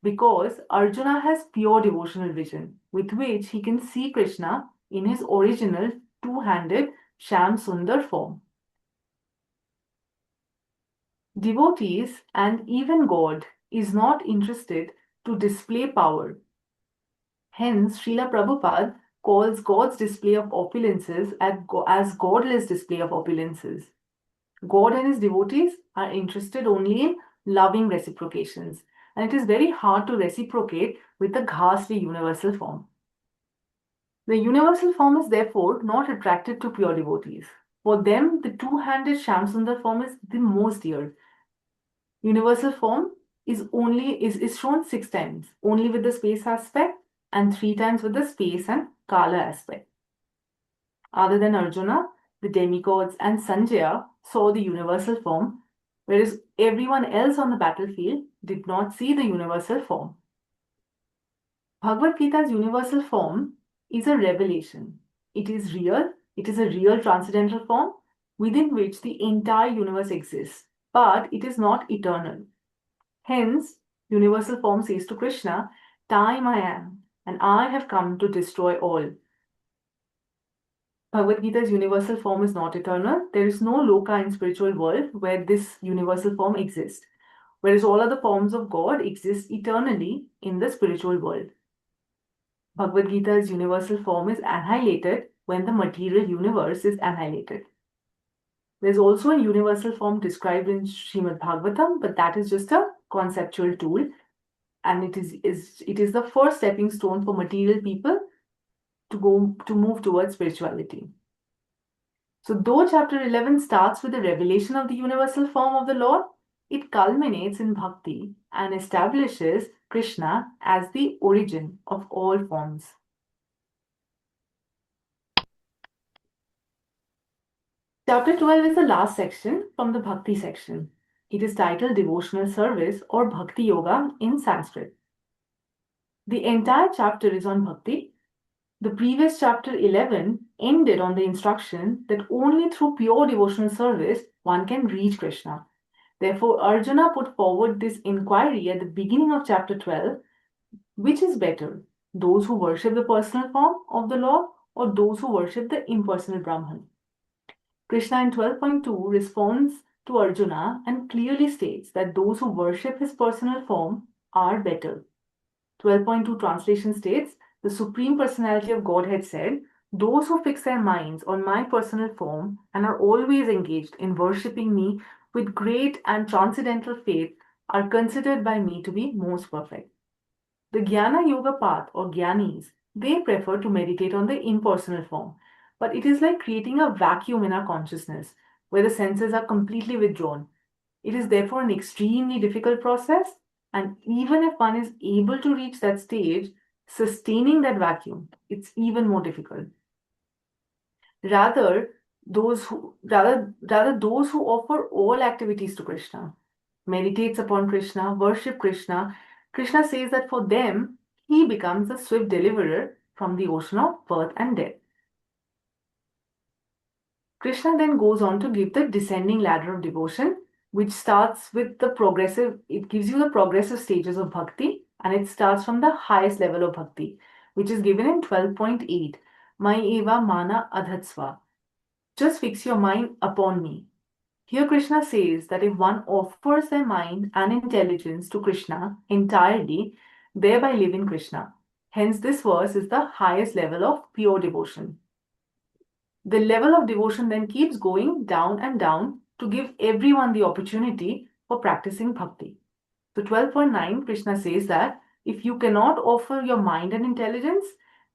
because Arjuna has pure devotional vision with which he can see Krishna in his original two-handed Sham Sundar form. Devotees and even God is not interested to display power. Hence, Srila Prabhupada calls God's display of opulences as godless display of opulences. God and his devotees are interested only in loving reciprocations, and it is very hard to reciprocate with the ghastly universal form. The universal form is therefore not attracted to pure devotees. For them, the two-handed Shamsundar form is the most dear. Universal form is shown 6 times, only with the space aspect, and 3 times with the space and kala aspect. Other than Arjuna, the demigods and Sanjaya saw the universal form, whereas everyone else on the battlefield did not see the universal form. Bhagavad Gita's universal form is a revelation. It is real. It is a real transcendental form within which the entire universe exists, but it is not eternal. Hence, universal form says to Krishna, "Time I am, and I have come to destroy all." Bhagavad Gita's universal form is not eternal. There is no loka in spiritual world where this universal form exists, whereas all other forms of God exist eternally in the spiritual world. Bhagavad Gita's universal form is annihilated when the material universe is annihilated. There's also a universal form described in Srimad Bhagavatam, but that is just a conceptual tool, and it is the first stepping stone for material people to move towards spirituality. So though chapter 11 starts with the revelation of the universal form of the Lord, it culminates in bhakti and establishes Krishna as the origin of all forms. Chapter 12 is the last section from the bhakti section. It is titled Devotional Service or Bhakti Yoga in Sanskrit. The entire chapter is on bhakti. The previous chapter 11 ended on the instruction that only through pure devotional service one can reach Krishna. Therefore, Arjuna put forward this inquiry at the beginning of chapter 12, which is better, those who worship the personal form of the Lord or those who worship the impersonal Brahman? Krishna in 12.2 responds to Arjuna and clearly states that those who worship his personal form are better. 12.2 translation states, the Supreme Personality of Godhead said, "Those who fix their minds on my personal form and are always engaged in worshipping me with great and transcendental faith are considered by me to be most perfect." The Jnana Yoga path or Jnanis, they prefer to meditate on the impersonal form, but it is like creating a vacuum in our consciousness where the senses are completely withdrawn. It is therefore an extremely difficult process, and even if one is able to reach that stage, sustaining that vacuum, it's even more difficult. Rather, those who offer all activities to Krishna, meditates upon Krishna, worship Krishna, Krishna says that for them, he becomes the swift deliverer from the ocean of birth and death. Krishna then goes on to give the descending ladder of devotion, which starts with it gives you the progressive stages of bhakti, and it starts from the highest level of bhakti, which is given in 12.8. Mai eva mana adhatsva. Just fix your mind upon me. Here Krishna says that if one offers their mind and intelligence to Krishna entirely, thereby live in Krishna. Hence this verse is the highest level of pure devotion. The level of devotion then keeps going down and down to give everyone the opportunity for practicing bhakti. So 12.9, Krishna says that if you cannot offer your mind and intelligence,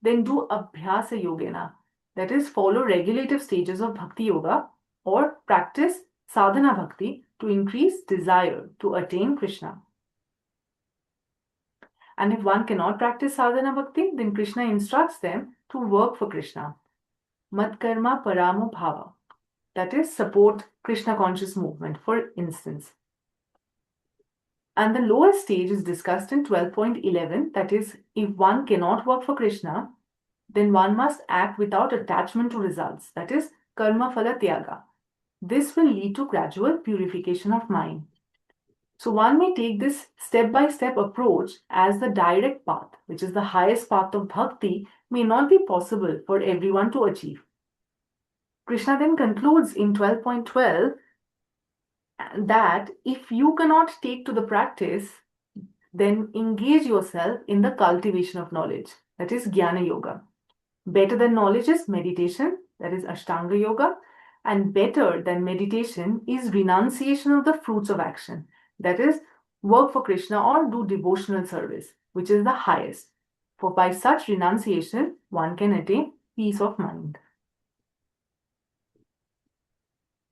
then do Abhyasa Yogena. That is, follow regulative stages of Bhakti Yoga or practice Sadhana Bhakti to increase desire to attain Krishna. And if one cannot practice Sadhana Bhakti, then Krishna instructs them to work for Krishna. Mat karma paramo bhava. That is, support Krishna conscious movement, for instance. And the lowest stage is discussed in 12.11. That is, if one cannot work for Krishna, then one must act without attachment to results. That is, karma phala tyaga. This will lead to gradual purification of mind. So one may take this step-by-step approach as the direct path, which is the highest path of bhakti, may not be possible for everyone to achieve. Krishna then concludes in 12.12 that if you cannot take to the practice, then engage yourself in the cultivation of knowledge, that is Jnana Yoga. Better than knowledge is meditation, that is Ashtanga Yoga, and better than meditation is renunciation of the fruits of action, that is work for Krishna or do devotional service, which is the highest. For by such renunciation, one can attain peace of mind.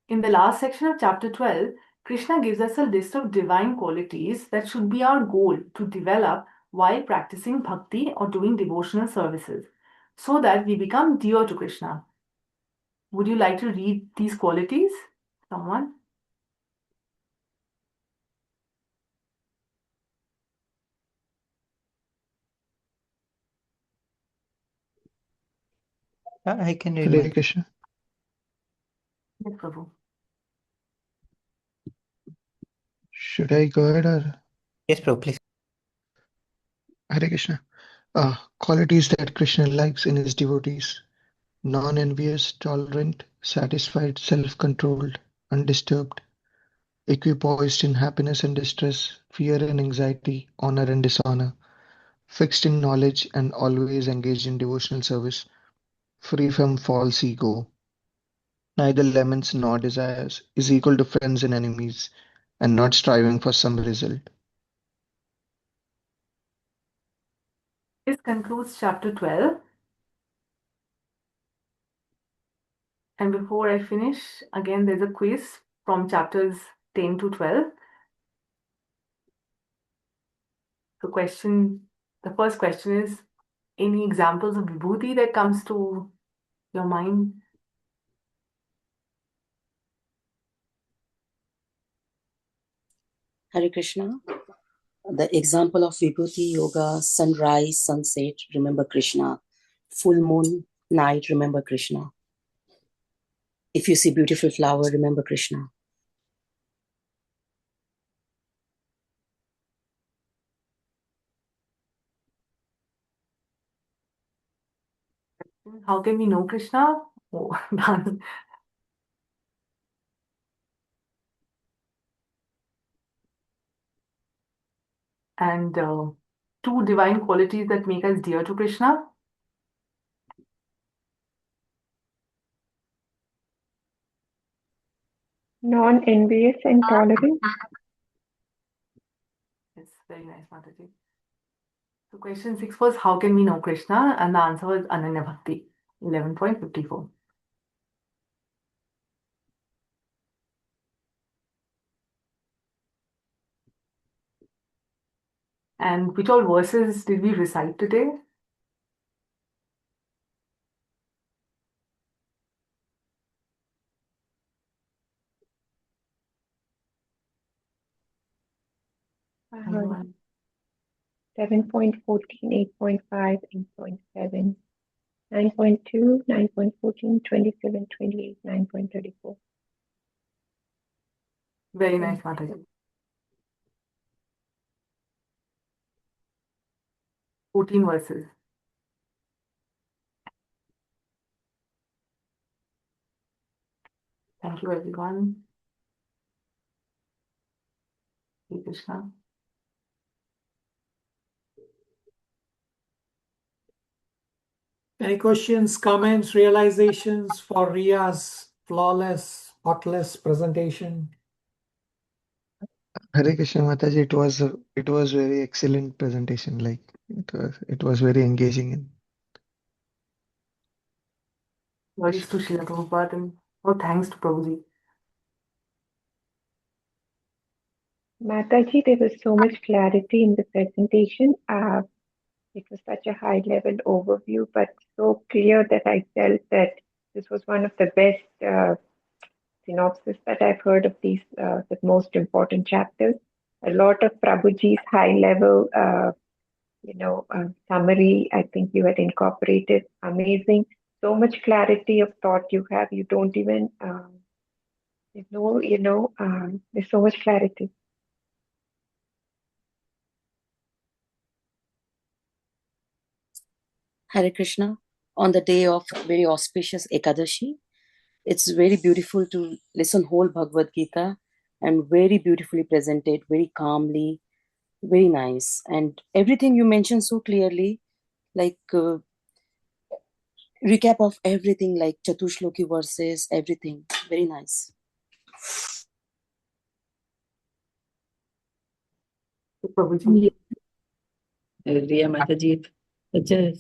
In the last section of chapter 12, Krishna gives us a list of divine qualities that should be our goal to develop while practicing bhakti or doing devotional services, so that we become dear to Krishna. Would you like to read these qualities? Someone? I can read Hare one. Krishna. Yes, Prabhu. Should I go ahead or Yes, bro, please. Hare Krishna? Qualities that Krishna likes in his devotees: non-envious, tolerant, satisfied, self-controlled, undisturbed, equipoised in happiness and distress, fear and anxiety, honor and dishonor, fixed in knowledge and always engaged in devotional service, free from false ego, neither laments nor desires, is equal to friends and enemies, and not striving for some result. This concludes chapter 12. And before I finish, again, there's a quiz from chapters 10 to 12. The first question is, any examples of vibhuti that comes to your mind? Hare Krishna. The example of Vibhuti Yoga: sunrise, sunset, remember Krishna. Full moon, night, remember Krishna. If you see beautiful flower, remember Krishna. How can we know Krishna? Oh, done. And two divine qualities that make us dear to Krishna. Non-envious and tolerant. Yes, very nice, Mataji. So question 6 was, how can we know Krishna? And the answer was Ananya Bhakti, 11.54. And which all verses did we recite today? Anyone? 7.14, 8.5, 8.7, 9.2, 9.14, 27, 28, 9.34. Very nice, Mataji. 14 verses. Thank you, everyone. Hare Krishna. Any questions, comments, realizations for Ria's flawless, spotless presentation? Hare Krishna Mataji, it was very excellent presentation. Like it was very engaging and Glories to Srila Prabhupada and all thanks to Prabhuji. Mataji, there was so much clarity in the presentation. It was such a high level overview, but so clear that I felt that this was one of the best synopsis that I've heard of these, the most important chapters. A lot of Prabhuji's high level, summary, I think you had incorporated. Amazing. So much clarity of thought you have. You don't even, there's so much clarity. Hare Krishna. On the day of very auspicious Ekadashi, it's very beautiful to listen whole Bhagavad Gita and very beautifully presented, very calmly, very nice. And everything you mentioned so clearly, like recap of everything, like Chatushloki verses, everything. Very nice. Prabhuji. Riya Mataji, such a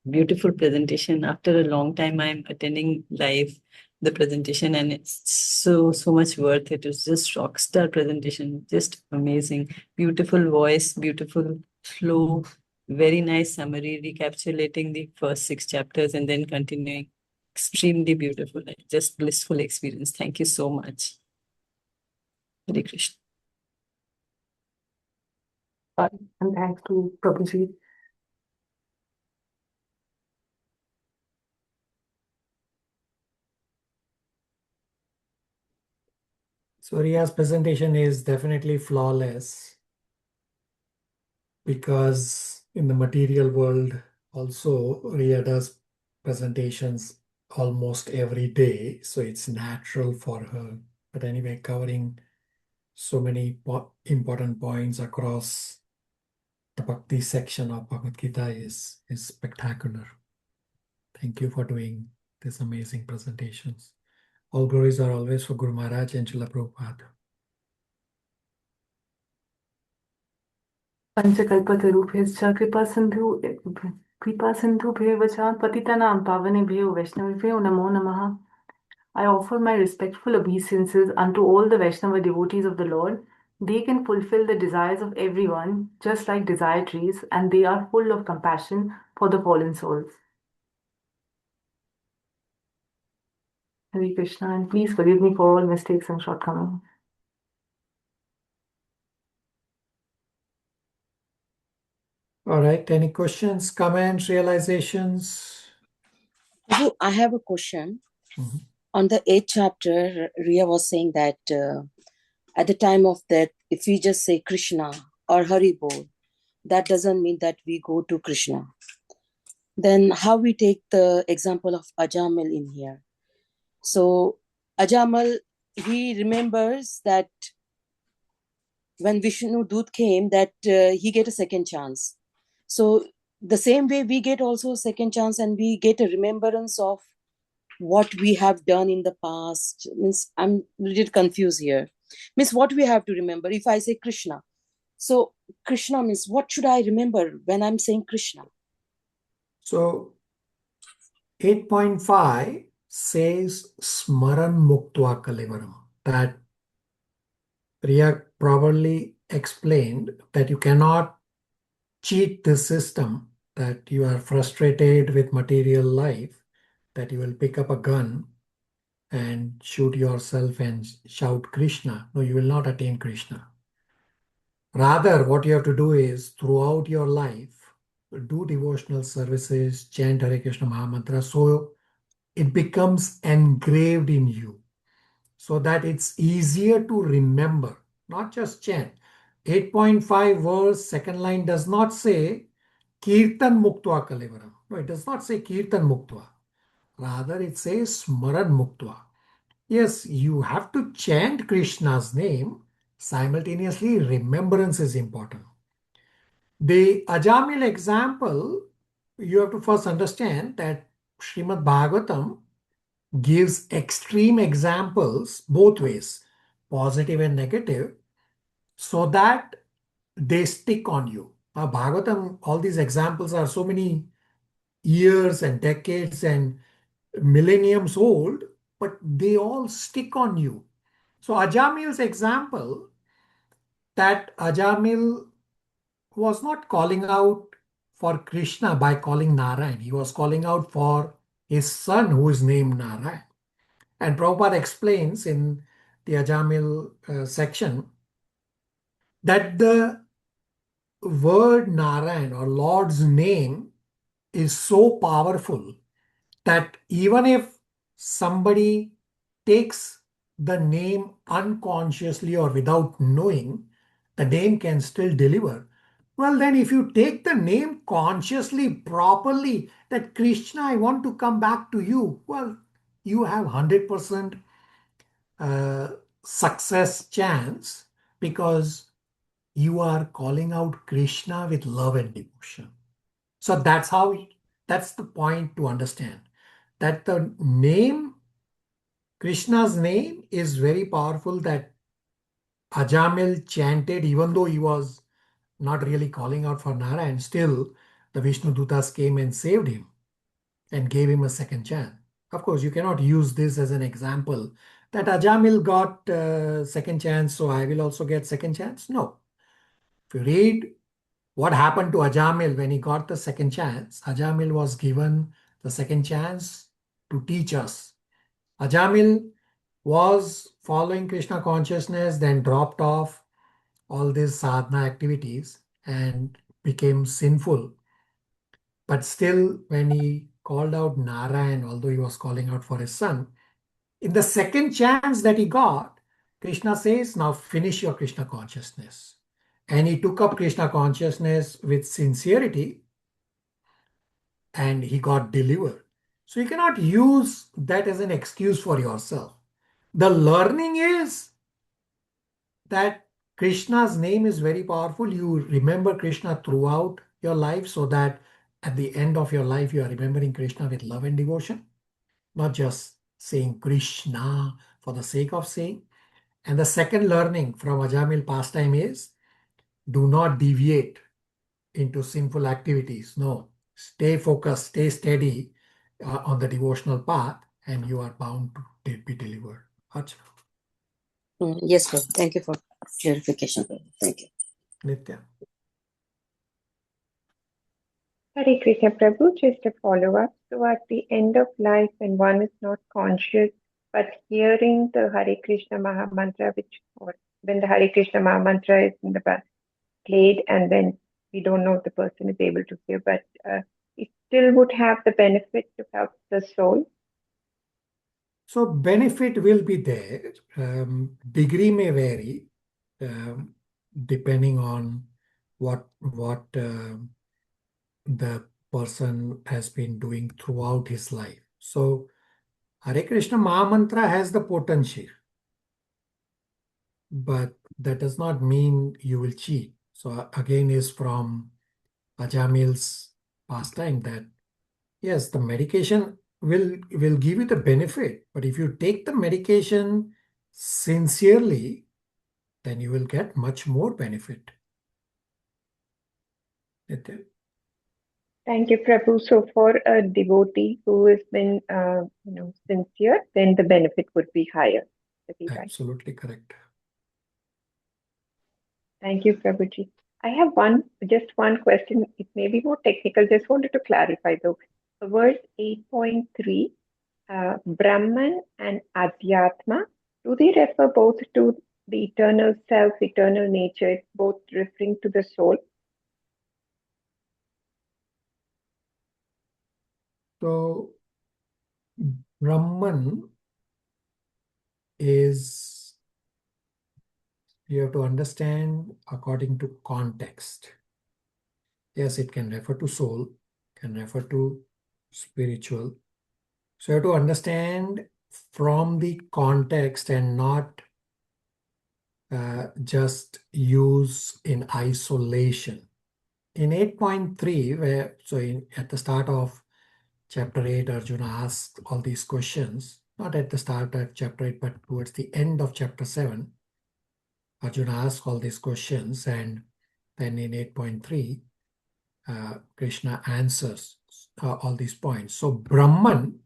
beautiful presentation. After a long time, I'm attending live the presentation, and it's so much worth it. It's just rockstar presentation, just amazing. Beautiful voice, beautiful flow, very nice summary, recapitulating the first 6 chapters and then continuing. Extremely beautiful, like, just blissful experience. Thank you so much. Hare Krishna. And thanks to Prabhuji. So Ria's presentation is definitely flawless because in the material world also Ria does presentations almost every day, so it's natural for her. But anyway, covering so many important points across the Bhakti section of Bhagavad Gita is spectacular. Thank you for doing these amazing presentations. All glories are always for Guru Maharaj and Srila Prabhupada. Panchakalpatarubhyascha kripa sindhu bheva patitanam pavanebhyo vaishnavibhyo namo namaha. I offer my respectful obeisances unto all the Vaishnava devotees of the Lord. They can fulfill the desires of everyone, just like desire trees, and they are full of compassion for the fallen souls. Hare Krishna, and please forgive me for all mistakes and shortcomings. All right, any questions, comments, realizations? Prabhu, I have a question. Mhm. On the 8th chapter, Ria was saying that at the time of death, if we just say Krishna or Hari Bol, that doesn't mean that we go to Krishna. Then how we take the example of Ajamal in here? So Ajamal, he remembers that when Vishnu Dut came, that he get a second chance. So the same way we get also a second chance, and we get a remembrance of what we have done in the past. Means I'm a little confused here. Means what we have to remember. If I say Krishna, so Krishna means what should I remember when I'm saying Krishna? So 8.5 says Smaran Muktva Kalevaram. That Priya probably explained that you cannot cheat the system, that you are frustrated with material life, that you will pick up a gun and shoot yourself and shout Krishna. No, you will not attain Krishna. Rather, what you have to do is throughout your life, do devotional services, chant Hare Krishna Mahamantra, so it becomes engraved in you, so that it's easier to remember, not just chant. 8.5 verse, second line does not say Kirtan Muktva Kalevaram. No, it does not say Kirtan Muktva. Rather, it says Smaran Muktva. Yes, you have to chant Krishna's name. Simultaneously, remembrance is important. The Ajamil example, you have to first understand that Srimad Bhagavatam gives extreme examples both ways, positive and negative. so that they stick on you. Now, Bhagavatam, all these examples are so many years and decades and millenniums old, but they all stick on you. So Ajamil's example, that Ajamil was not calling out for Krishna by calling Narayan. He was calling out for his son who is named Narayan. And Prabhupada explains in the Ajamil section that the word Narayan or Lord's name is so powerful that even if somebody takes the name unconsciously or without knowing, the name can still deliver. Well, then, if you take the name consciously, properly, that Krishna, I want to come back to you, well, you have 100% success chance because you are calling out Krishna with love and devotion. So that's the point to understand, that the name, Krishna's name is very powerful, that Ajamil chanted, even though he was not really calling out for Narayan, still the Vishnu Dutas came and saved him and gave him a second chance. Of course, you cannot use this as an example that Ajamil got second chance, so I will also get second chance. No. If you read what happened to Ajamil when he got the second chance, Ajamil was given the second chance to teach us. Ajamil was following Krishna consciousness, then dropped off all these sadhana activities and became sinful. But still, when he called out Narayan, although he was calling out for his son, in the second chance that he got, Krishna says, now finish your Krishna consciousness. And he took up Krishna consciousness with sincerity and he got delivered. So you cannot use that as an excuse for yourself. The learning is that Krishna's name is very powerful. You remember Krishna throughout your life so that at the end of your life, you are remembering Krishna with love and devotion, not just saying Krishna for the sake of saying. And the second learning from Ajamil pastime is do not deviate into sinful activities. No, stay focused, stay steady on the devotional path, and you are bound to be delivered. Acha. Yes, sir. Thank you for clarification. Thank you. Nitya. Hare Krishna Prabhu, just a follow-up. So at the end of life, when one is not conscious, but hearing the Hare Krishna Maha Mantra, or when the Hare Krishna Maha Mantra is in the back played, and then we don't know if the person is able to hear, but it still would have the benefit to help the soul. So benefit will be there. Degree may vary depending on what the person has been doing throughout his life. So Hare Krishna Maha Mantra has the potential, but that does not mean you will cheat. So again is from Ajamil's pastime that yes, the medication will give you the benefit, but if you take the medication sincerely, then you will get much more benefit. Nitya? Thank you, Prabhu. So for a devotee who has been, sincere, then the benefit would be higher. Is that right? Absolutely correct. Thank you, Prabhuji. I have just one question. It may be more technical. Just wanted to clarify though. Verse 8.3, Brahman and Adhyatma, do they refer both to the eternal self, eternal nature, both referring to the soul? So Brahman is, you have to understand according to context. Yes, it can refer to soul, can refer to spiritual. So you have to understand from the context and not just use in isolation. In 8.3, at the start of chapter 8, Arjuna asks all these questions, not at the start of chapter 8, but towards the end of chapter 7. Arjuna asks all these questions, and then in 8.3, Krishna answers all these points. So Brahman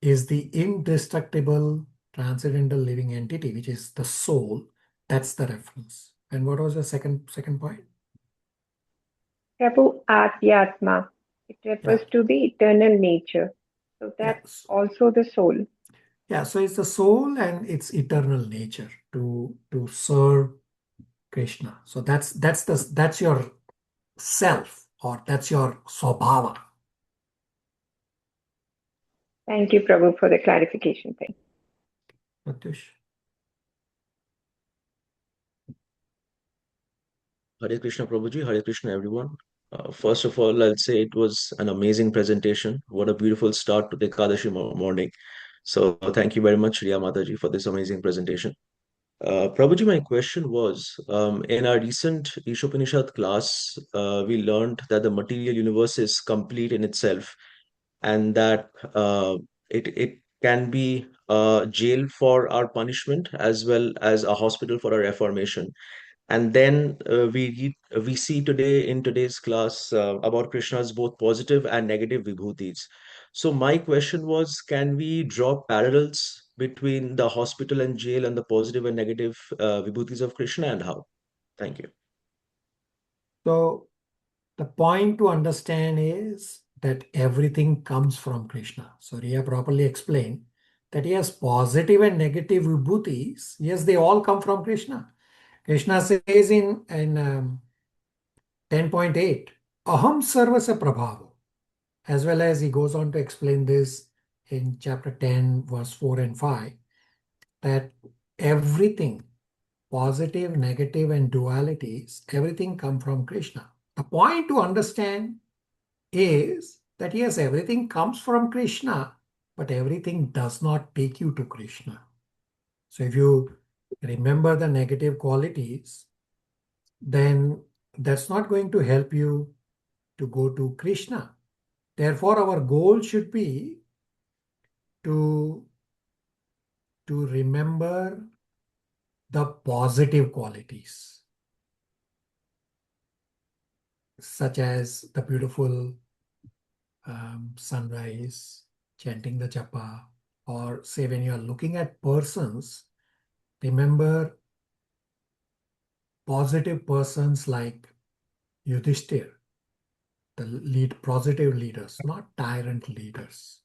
is the indestructible, transcendental living entity, which is the soul. That's the reference. And what was the second point? Prabhu, Adhyatma. It refers to the eternal nature. So that's also the soul. Yeah, so it's the soul and its eternal nature to serve Krishna. So that's your self, or that's your swabhava. Thank you, Prabhu, for the clarification. Thank you. Pratyush. Hare Krishna Prabhuji, Hare Krishna everyone. First of all, I'll say it was an amazing presentation. What a beautiful start to the Ekadashi morning. So thank you very much, Riya Mataji, for this amazing presentation. Prabhuji, my question was, in our recent Ishopanishad class, we learned that the material universe is complete in itself, and that it can be a jail for our punishment as well as a hospital for our reformation. And then we see today in today's class about Krishna's both positive and negative vibhutis. So my question was, can we draw parallels between the hospital and jail and the positive and negative vibhutis of Krishna, and how? Thank you. So the point to understand is that everything comes from Krishna. So Riya properly explained that yes, positive and negative vibhutis, yes, they all come from Krishna. Krishna says in 10.8, Aham Sarvasya Prabhavo. As well as he goes on to explain this in chapter 10, verse 4 and 5, that everything, positive, negative, and dualities, everything come from Krishna. The point to understand is that yes, everything comes from Krishna, but everything does not take you to Krishna. So if you remember the negative qualities, then that's not going to help you to go to Krishna. Therefore, our goal should be to remember the positive qualities, such as the beautiful sunrise, chanting the japa, or say when you are looking at persons, remember positive persons like Yudhishthir, the positive leaders, not tyrant leaders,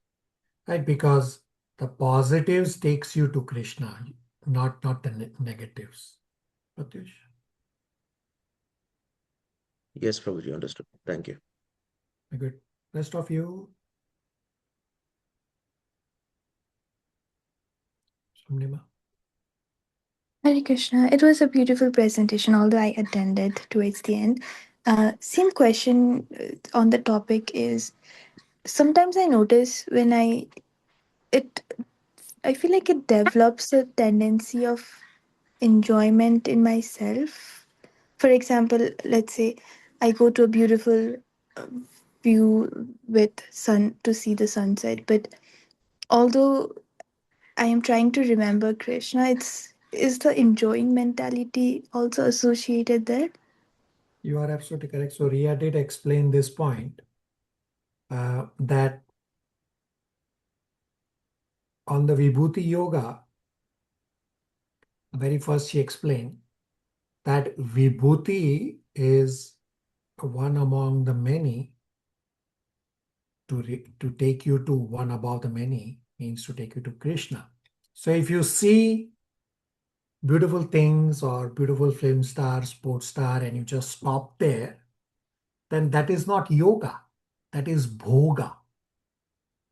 right? Because the positives takes you to Krishna, not the negatives. Pratyush? Yes, Prabhuji, understood. Thank you. Good. Rest of you? Samnima? Hare Krishna. It was a beautiful presentation, although I attended towards the end. Same question on the topic is, sometimes I notice when I feel like it develops a tendency of enjoyment in myself. For example, let's say I go to a beautiful uh, view with sun to see the sunset, but although I am trying to remember Krishna, is the enjoying mentality also associated there? You are absolutely correct. So Riya did explain this point, that on the Vibhuti Yoga, very first she explained that Vibhuti is one among the many. To take you to one above the many means to take you to Krishna. So if you see beautiful things or beautiful film star, sports star, and you just stop there, then that is not yoga. That is bhoga.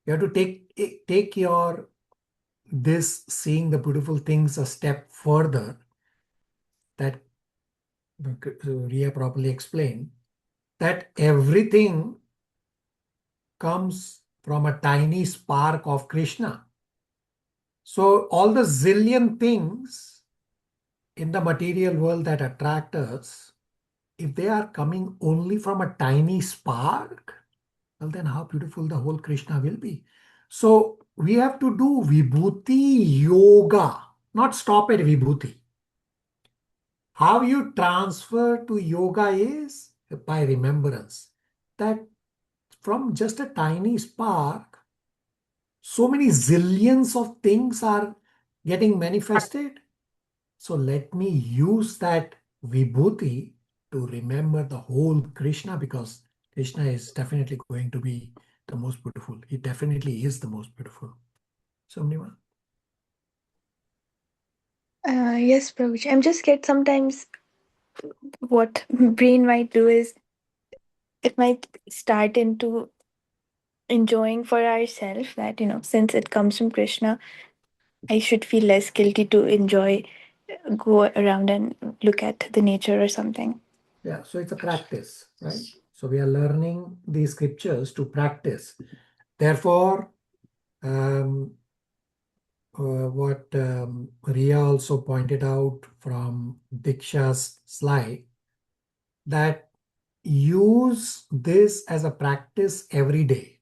You have to take your this seeing the beautiful things a step further. That Riya properly explained that everything comes from a tiny spark of Krishna. So all the zillion things in the material world that attract us, if they are coming only from a tiny spark, well, then how beautiful the whole Krishna will be. So we have to do Vibhuti Yoga, not stop at Vibhuti. How you transfer to yoga is by remembrance. That from just a tiny spark, so many zillions of things are getting manifested. So let me use that vibhuti to remember the whole Krishna, because Krishna is definitely going to be the most beautiful. He definitely is the most beautiful. So, Nima? Yes, Prabhuji. I'm just scared sometimes what brain might do is it might start into enjoying for ourselves that, since it comes from Krishna, I should feel less guilty to enjoy, go around and look at the nature or something. Yeah, so it's a practice, right? So we are learning these scriptures to practice. Therefore, what Ria also pointed out from Diksha's slide, that use this as a practice every day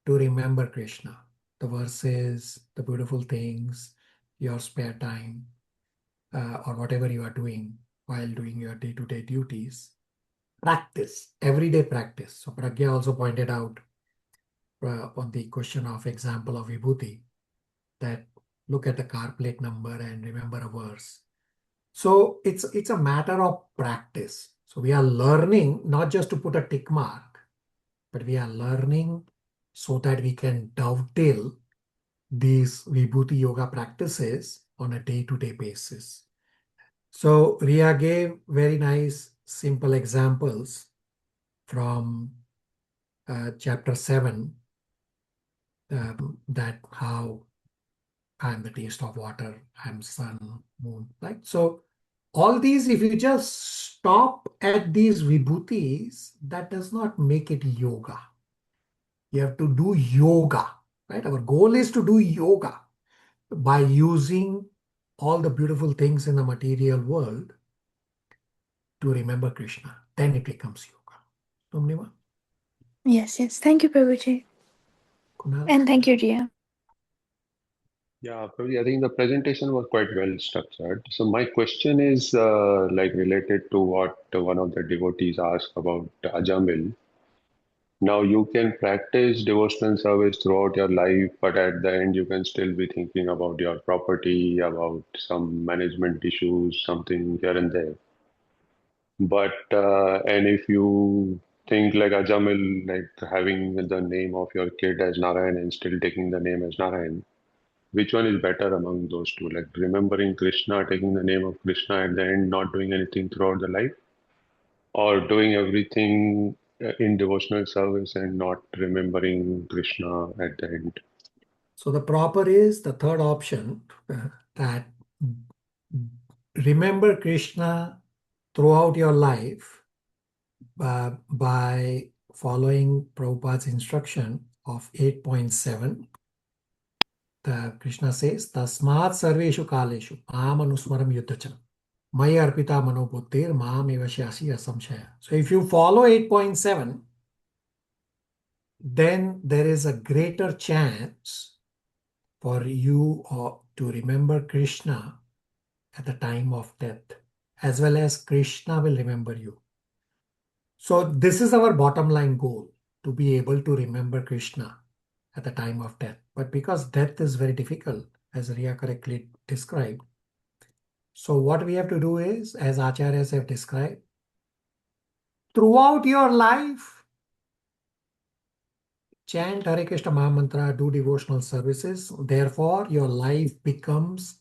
to remember Krishna, the verses, the beautiful things, your spare time, or whatever you are doing while doing your day-to-day duties. Practice, everyday practice. So Pragya also pointed out on the question of example of vibhuti, that look at the car plate number and remember a verse. So it's a matter of practice. So we are learning not just to put a tick mark, but we are learning so that we can dovetail these vibhuti yoga practices on a day-to-day basis. So Ria gave very nice, simple examples from chapter 7, that how I'm the taste of water, I'm sun, moon, right? So all these, if you just stop at these vibhutis, that does not make it yoga. You have to do yoga, right? Our goal is to do yoga by using all the beautiful things in the material world to remember Krishna. Then it becomes yoga. Tumnima? Yes, yes. Thank you, Prabhuji. Kunal? And thank you, Ria. Yeah, probably I think the presentation was quite well structured. So my question is like related to what one of the devotees asked about Ajamil. Now you can practice devotional service throughout your life, but at the end you can still be thinking about your property, about some management issues, something here and there. But and if you think like Ajamil, like having the name of your kid as Narayan and still taking the name as Narayan, which one is better among those two? Like remembering Krishna, taking the name of Krishna at the end, not doing anything throughout the life, or doing everything in devotional service and not remembering Krishna at the end? So the proper is the third option, that remember Krishna throughout your life by following Prabhupada's instruction of 8.7. The Krishna says, Tasmat sarveshu kaleshu mam anusmaram yuddhacha maya arpita manobuddhir mam eva shyasi asamshaya. So if you follow 8.7, then there is a greater chance for you to remember Krishna at the time of death, as well as Krishna will remember you. So this is our bottom line goal, to be able to remember Krishna at the time of death. But because death is very difficult, as Ria correctly described, so what we have to do is, as acharyas have described, throughout your life, chant Hare Krishna Mahamantra, do devotional services. Therefore, your life becomes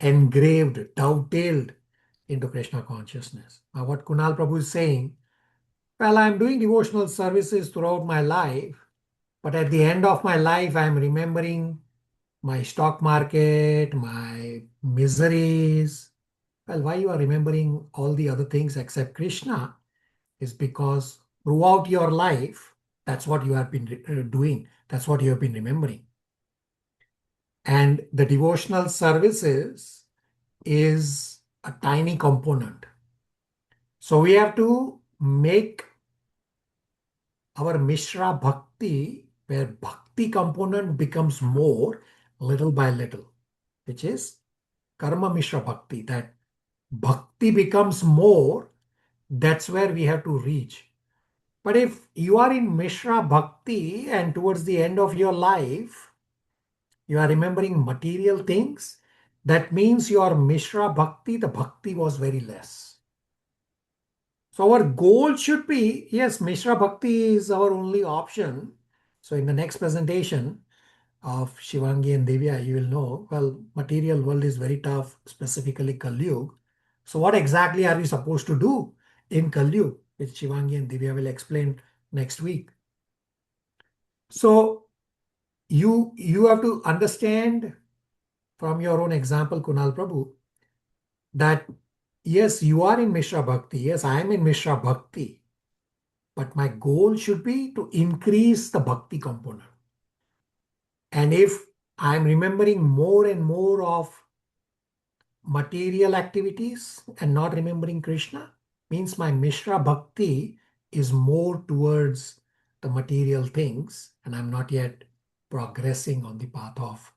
engraved, dovetailed into Krishna consciousness. Now, what Kunal Prabhu is saying, well, I'm doing devotional services throughout my life, but at the end of my life, I'm remembering my stock market, my miseries. Well, why you are remembering all the other things except Krishna is because throughout your life, that's what you have been doing. That's what you have been remembering. And the devotional services is a tiny component. So we have to make our Mishra Bhakti, where Bhakti component becomes more little by little, which is Karma Mishra Bhakti, that bhakti becomes more, that's where we have to reach. But if you are in Mishra Bhakti and towards the end of your life, you are remembering material things, that means your Mishra Bhakti, the Bhakti was very less. So our goal should be, yes, Mishra Bhakti is our only option. So in the next presentation of Shivangi and Divya, you will know, well, material world is very tough, specifically Kali Yuga. So what exactly are we supposed to do in Kali Yuga, which Shivangi and Divya will explain next week. So you have to understand from your own example, Kunal Prabhu, that yes, you are in Mishra Bhakti. Yes, I am in Mishra Bhakti. But my goal should be to increase the Bhakti component. And if I'm remembering more and more of material activities and not remembering Krishna, means my Mishra Bhakti is more towards the material things and I'm not yet progressing on the path of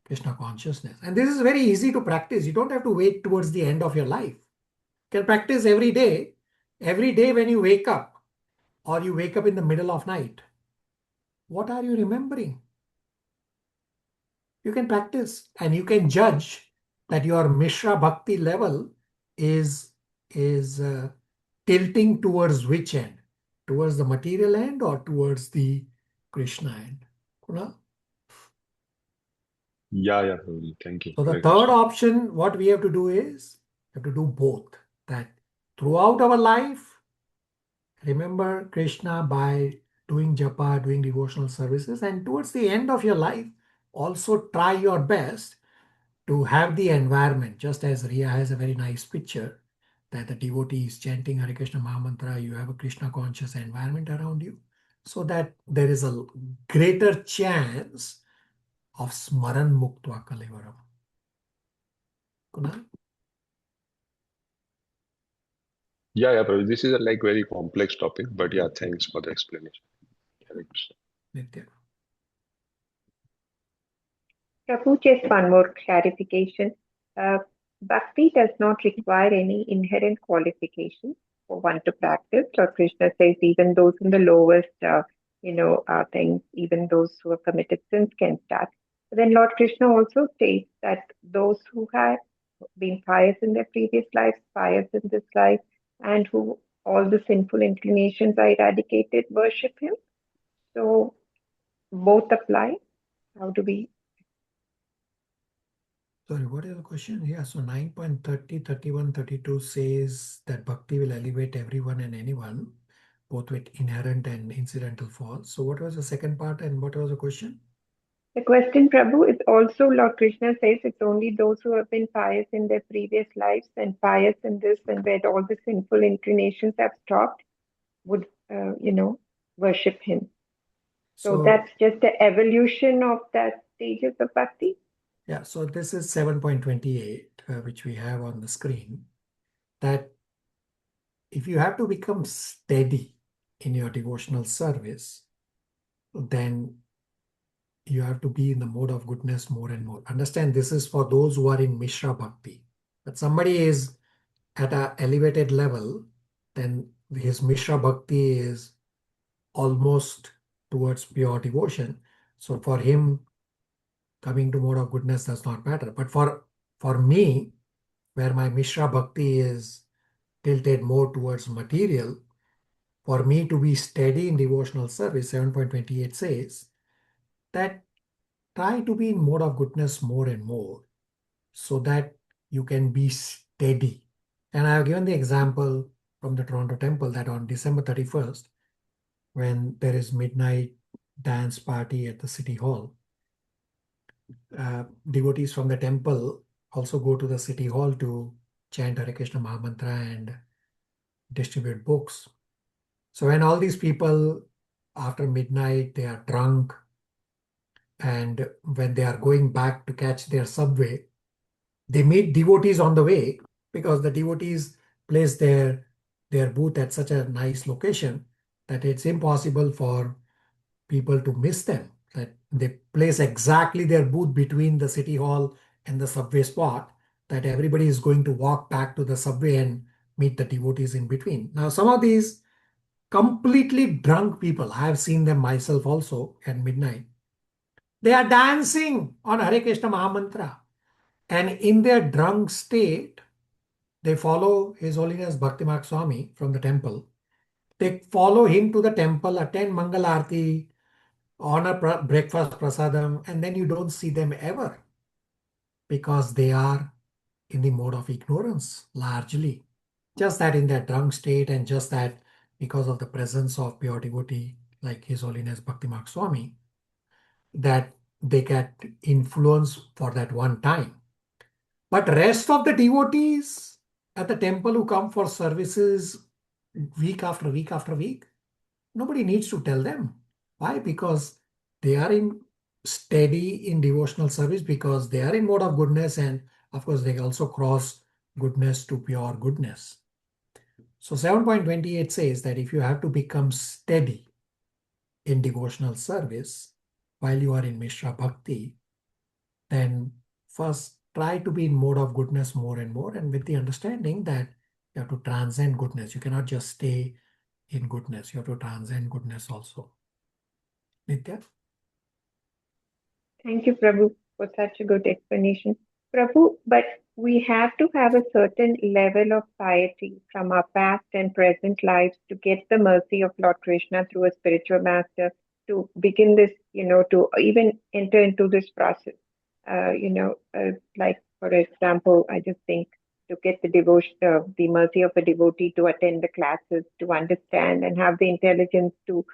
Krishna consciousness. And this is very easy to practice. You don't have to wait towards the end of your life. You can practice every day. Every day when you wake up or you wake up in the middle of night, what are you remembering? You can practice and you can judge that your Mishra Bhakti level is tilting towards which end? Towards the material end or towards the Krishna end? Kunal? Yeah, Prabhuji. Thank you. So the Hare third Krishna. option, what we have to do is, we have to do both. That throughout our life, remember Krishna by doing japa, doing devotional services, and towards the end of your life, also try your best to have the environment, just as Riya has a very nice picture that the devotee is chanting Hare Krishna Mahamantra, you have a Krishna conscious environment around you, so that there is a greater chance of Smaran Muktva Kalevaram. Kunal? Yeah, Prabhuji. This is a very complex topic, but yeah, thanks for the explanation. Hare Krishna. Nitya. Prabhu, just one more clarification. Bhakti does not require any inherent qualification for one to practice. Lord Krishna says even those in the lowest, things, even those who have committed sins can start. But then Lord Krishna also states that those who have been pious in their previous lives, pious in this life, and who all the sinful inclinations are eradicated, worship Him. So both apply. How do we? Sorry, what is the question? Yeah, so 9.30, 31, 32 says that Bhakti will elevate everyone and anyone, both with inherent and incidental faults. So what was the second part and what was the question? The question, Prabhu, is also Lord Krishna says it's only those who have been pious in their previous lives and pious in this and where all the sinful inclinations have stopped would, worship Him. So that's just the evolution of that stages of bhakti. Yeah, so this is 7.28, which we have on the screen, that if you have to become steady in your devotional service, then you have to be in the mode of goodness more and more. Understand, this is for those who are in Mishra Bhakti. But somebody is at an elevated level, then his Mishra Bhakti is almost towards pure devotion. So for him, coming to mode of goodness does not matter. But for me, where my Mishra Bhakti is tilted more towards material, for me to be steady in devotional service, 7.28 says that try to be in mode of goodness more and more so that you can be steady. And I have given the example from the Toronto temple that on December 31st, when there is midnight dance party at the city hall, devotees from the temple also go to the city hall to chant Hare Krishna Mahamantra and distribute books. So when all these people after midnight, they are drunk, and when they are going back to catch their subway, they meet devotees on the way because the devotees place their booth at such a nice location that it's impossible for people to miss them. That they place exactly their booth between the city hall and the subway spot. that everybody is going to walk back to the subway and meet the devotees in between. Now, some of these completely drunk people, I have seen them myself also at midnight. They are dancing on Hare Krishna Mahamantra. And in their drunk state, they follow His Holiness Bhakti Swami from the temple. They follow him to the temple, attend Mangal Aarti, honor breakfast prasadam, and then you don't see them ever because they are in the mode of ignorance largely. Just that in their drunk state, and just that because of the presence of pure devotee like His Holiness Bhakti Swami, that they get influence for that one time. But rest of the devotees at the temple who come for services week after week after week, nobody needs to tell them. Why? Because they are in steady in devotional service, because they are in mode of goodness, and of course they also cross goodness to pure goodness. So 7.28 says that if you have to become steady in devotional service while you are in Mishra Bhakti, then first try to be in mode of goodness more and more, and with the understanding that you have to transcend goodness. You cannot just stay in goodness. You have to transcend goodness also. Nitya? Thank you, Prabhu, for such a good explanation. Prabhu, but we have to have a certain level of piety from our past and present lives to get the mercy of Lord Krishna through a spiritual master to begin this, to even enter into this process. Like, for example, I just think to get the devotion, the mercy of a devotee to attend the classes, to understand and have the intelligence to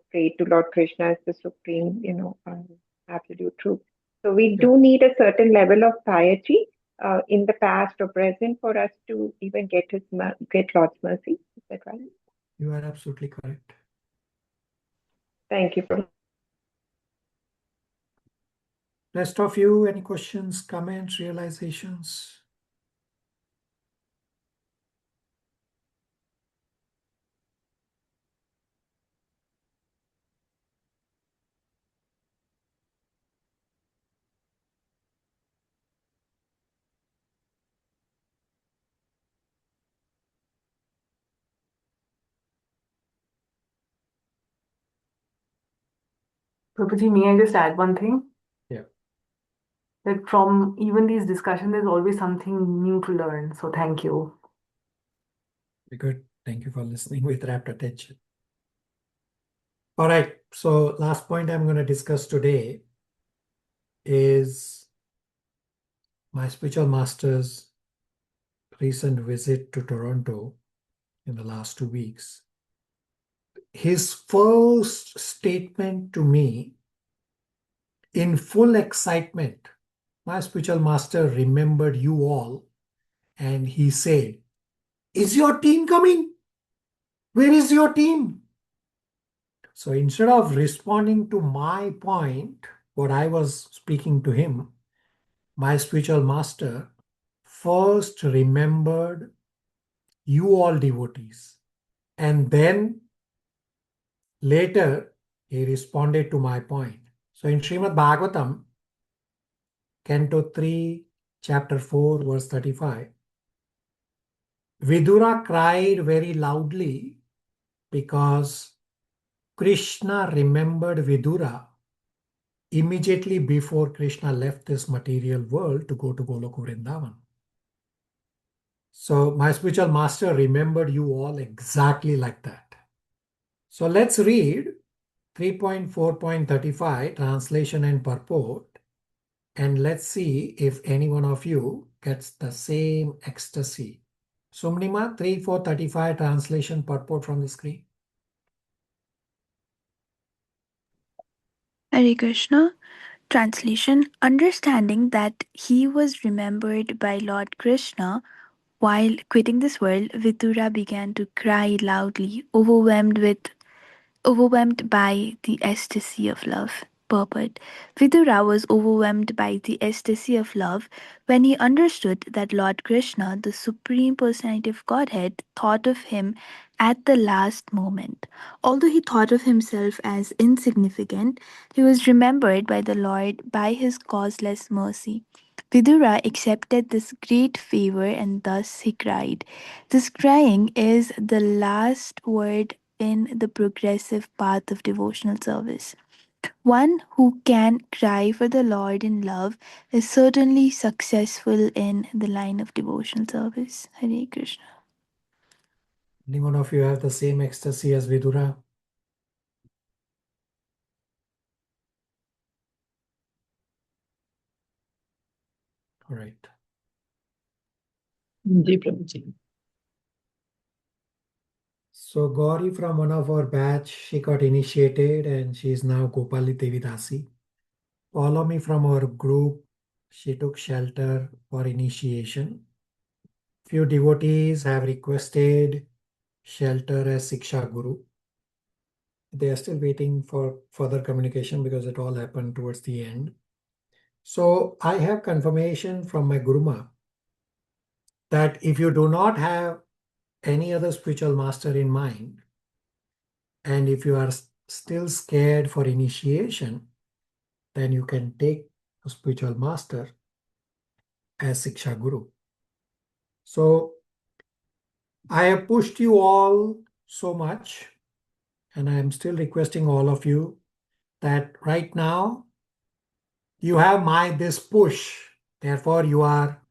pray to Lord Krishna as the supreme, absolute truth. So we do need a certain level of piety in the past or present for us to even get Lord's mercy. Is that right? You are absolutely correct. Thank you. Rest of you, any questions, comments, realizations? Prabhuji, may I just add one thing? Yeah. That from even these discussions, there's always something new to learn. So thank you. Very good. Thank you for listening with rapt attention. All right. So last point I'm going to discuss today is my spiritual master's recent visit to Toronto in the last 2 weeks. His first statement to me, in full excitement, my spiritual master remembered you all, and he said, "Is your team coming? Where is your team?" So instead of responding to my point, what I was speaking to him, my spiritual master first remembered you all devotees, and then later he responded to my point. So in Srimad Bhagavatam, Canto 3, Chapter 4, verse 35, Vidura cried very loudly because Krishna remembered Vidura immediately before Krishna left this material world to go to Goloka Vrindavan. So my spiritual master remembered you all exactly like that. So let's read 3.4.35 translation and purport, and let's see if any one of you gets the same ecstasy. Sumnima, 3.4.35 translation purport from the screen. Hare Krishna. Translation: Understanding that he was remembered by Lord Krishna while quitting this world, Vidura began to cry loudly, overwhelmed by the ecstasy of love. purport. Vidura was overwhelmed by the ecstasy of love when he understood that Lord Krishna, the Supreme Personality of Godhead, thought of him at the last moment. Although he thought of himself as insignificant, he was remembered by the Lord by his causeless mercy. Vidura accepted this great favor and thus he cried. This crying is the last word in the progressive path of devotional service. One who can cry for the Lord in love is certainly successful in the line of devotional service. Hare Krishna. Any one of you have the same ecstasy as Vidura? All right. Ji Prabhuji. So Gauri from one of our batch, she got initiated and she is now Gopali Devidasi. Follow me from our group. She took shelter for initiation. Few devotees have requested shelter as Siksha Guru. They are still waiting for further communication because it all happened towards the end. So I have confirmation from my Guruma that if you do not have any other spiritual master in mind, and if you are still scared for initiation, then you can take a spiritual master as Siksha Guru. So I have pushed you all so much, and I am still requesting all of you that right now you have this push. Therefore, you are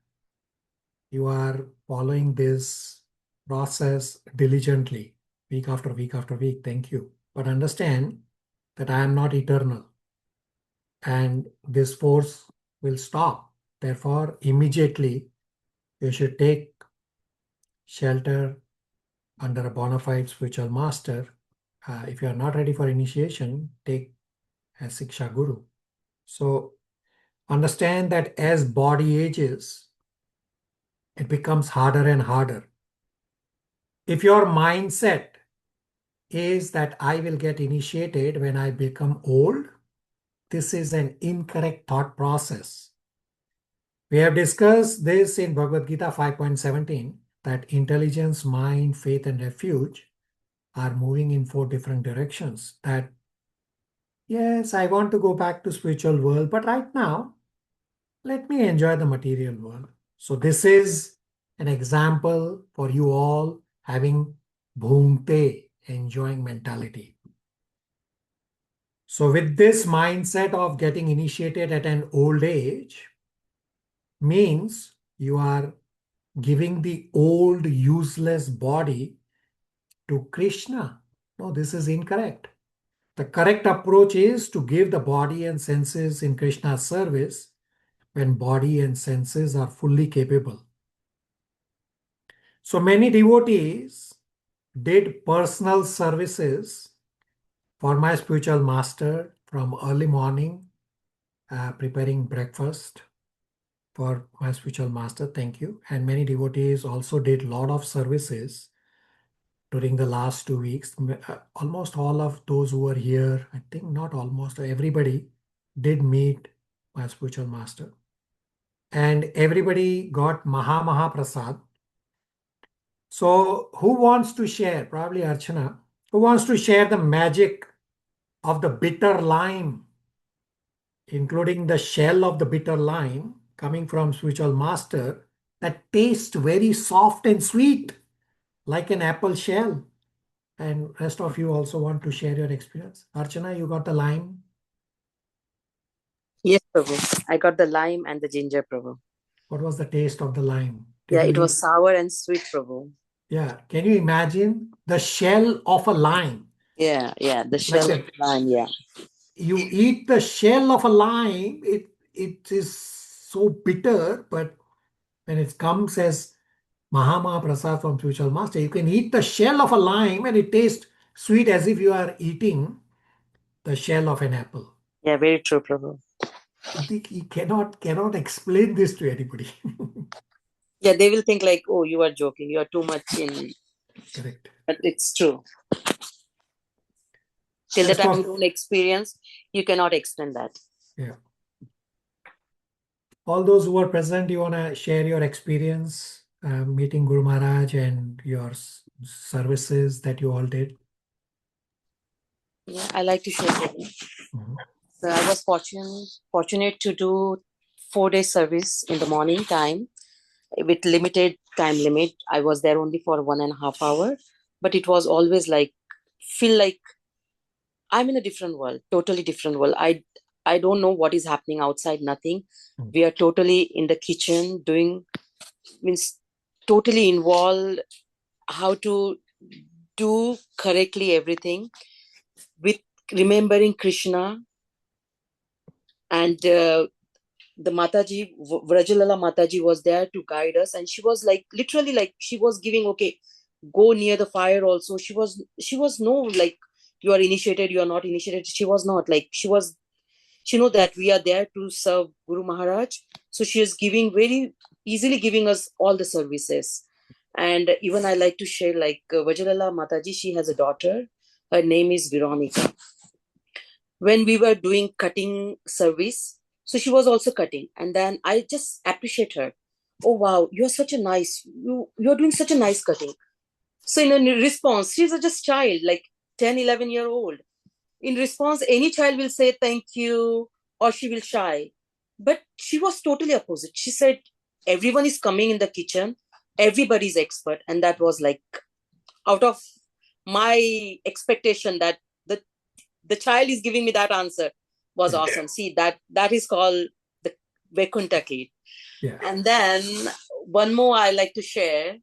following this process diligently, week after week after week. Thank you. But understand that I am not eternal, and this force will stop. Therefore, immediately you should take shelter under a bona fide spiritual master. If you are not ready for initiation, take a Siksha Guru. So understand that as body ages, it becomes harder and harder. If your mindset is that I will get initiated when I become old, this is an incorrect thought process. We have discussed this in Bhagavad Gita 5.17, that intelligence, mind, faith, and refuge are moving in 4 different directions. That, yes, I want to go back to spiritual world, but right now, let me enjoy the material world. So this is an example for you all having bhumte, enjoying mentality. So with this mindset of getting initiated at an old age, means you are giving the old useless body to Krishna. No, this is incorrect. The correct approach is to give the body and senses in Krishna's service when body and senses are fully capable. So many devotees did personal services for my spiritual master from early morning, preparing breakfast for my spiritual master. Thank you. And many devotees also did a lot of services during the last 2 weeks. Almost all of those who were here, I think not almost, everybody did meet my spiritual master. And everybody got Maha Prasad. So who wants to share? Probably Archana. Who wants to share the magic of the bitter lime, including the shell of the bitter lime coming from spiritual master, that tastes very soft and sweet like an apple shell? And rest of you also want to share your experience. Archana, you got the lime? Yes, Prabhu. I got the lime and the ginger, Prabhu. What was the taste of the lime? Yeah, it was sour and sweet, Prabhu. Yeah. Can you imagine the shell of a lime? Yeah, the shell Like of the lime, yeah. You eat the shell of a lime, it is so bitter, but when it comes as Maha Prasad from Spiritual Master, you can eat the shell of a lime and it tastes sweet as if you are eating the shell of an apple. Yeah, very true, Prabhu. I think you cannot explain this to anybody. Yeah, they will think like, oh, you are joking. You are too much in. Correct. But it's true. Till the Rest time of- you don't experience, you cannot explain that. Yeah. All those who are present, you want to share your experience meeting Guru Maharaj and your services that you all did? Yeah, I like to share with you. Mhm. So I was fortunate to do 4-day service in the morning time with limited time limit. I was there only for 1.5 hours, but it was always like, feel like I'm in a different world, totally different world. I don't know what is happening outside, nothing. We are totally in the kitchen doing, means totally involved, how to do correctly everything with remembering Krishna. And the Mataji, Vrajalala Mataji was there to guide us. And she was like, literally like, she was giving, okay, go near the fire also. She was no like, you are initiated, you are not initiated. She was not like, she know that we are there to serve Guru Maharaj. So she is giving very easily giving us all the services. And even I like to share like Vajalala Mataji, she has a daughter. Her name is Veronica. When we were doing cutting service, so she was also cutting. And then I just appreciate her. Oh, wow, you're such a nice, you're doing such a nice cutting. So in a response, she's just child, like 10, 11-year-old. In response, any child will say thank you or she will shy. But she was totally opposite. She said, everyone is coming in the kitchen, everybody's expert. And that was like out of my expectation that the child is giving me that answer was awesome. See, that is called the Vaikuntha kid. Yeah. And then one more I like to share.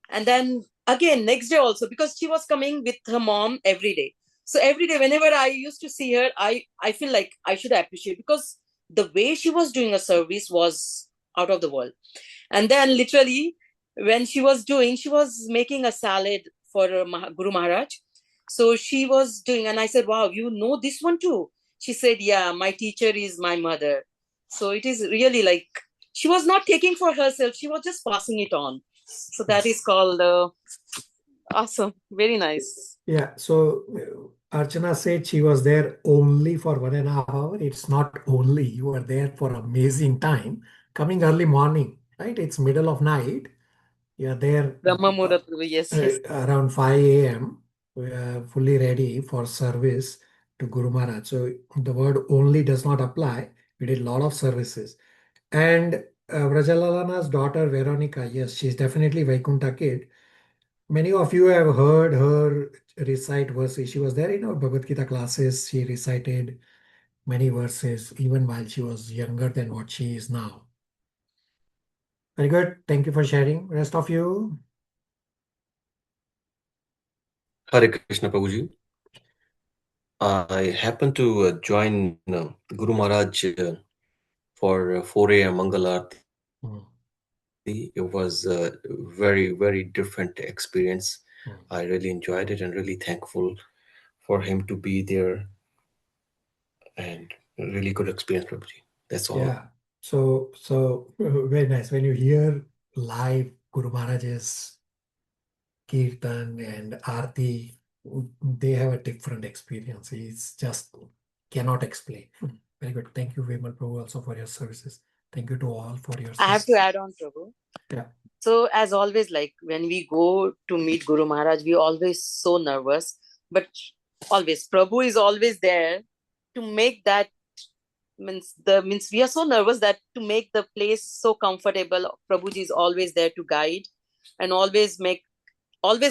And then again, next day also, because she was coming with her mom every day. So every day, whenever I used to see her, I feel like I should appreciate, because the way she was doing a service was out of the world. And then literally, when she was making a salad for Guru Maharaj. So she was doing, and I said, wow, you know this one too? She said, yeah, my teacher is my mother. So it is really like, she was not taking for herself, she was just passing it on. So that is called awesome. Very nice. Yeah. So Archana said she was there only for 1.5 hours. It's not only, you were there for amazing time, coming early morning, right? It's middle of night. You are there Brahma Muhurat, yes, yes. around 5 a.m. We are fully ready for service to Guru Maharaj. So the word only does not apply. We did a lot of services. And Vrajalalana's daughter Veronica, yes, she's definitely Vaikuntha kid. Many of you have heard her recite verses. She was there in our Bhagavad Gita classes. She recited many verses even while she was younger than what she is now. Very good. Thank you for sharing. Rest of you. Hare Krishna Prabhuji. I happened to join Guru Maharaj for 4 a.m. Mangal Aarti. It was a very, very different experience. I really enjoyed it and really thankful for him to be there, and a really good experience, Prabhuji. That's all. Yeah. So very nice. When you hear live Guru Maharaj's Kirtan and Aarti, they have a different experience. It's just cannot explain. Very good. Thank you, Vimal Prabhu, also for your services. Thank you to all for your I have to services. add on, Prabhu. Yeah. So as always, like when we go to meet Guru Maharaj, we always so nervous, but always Prabhu is always there to make that, means we are so nervous that to make the place so comfortable, Prabhuji is always there to guide and always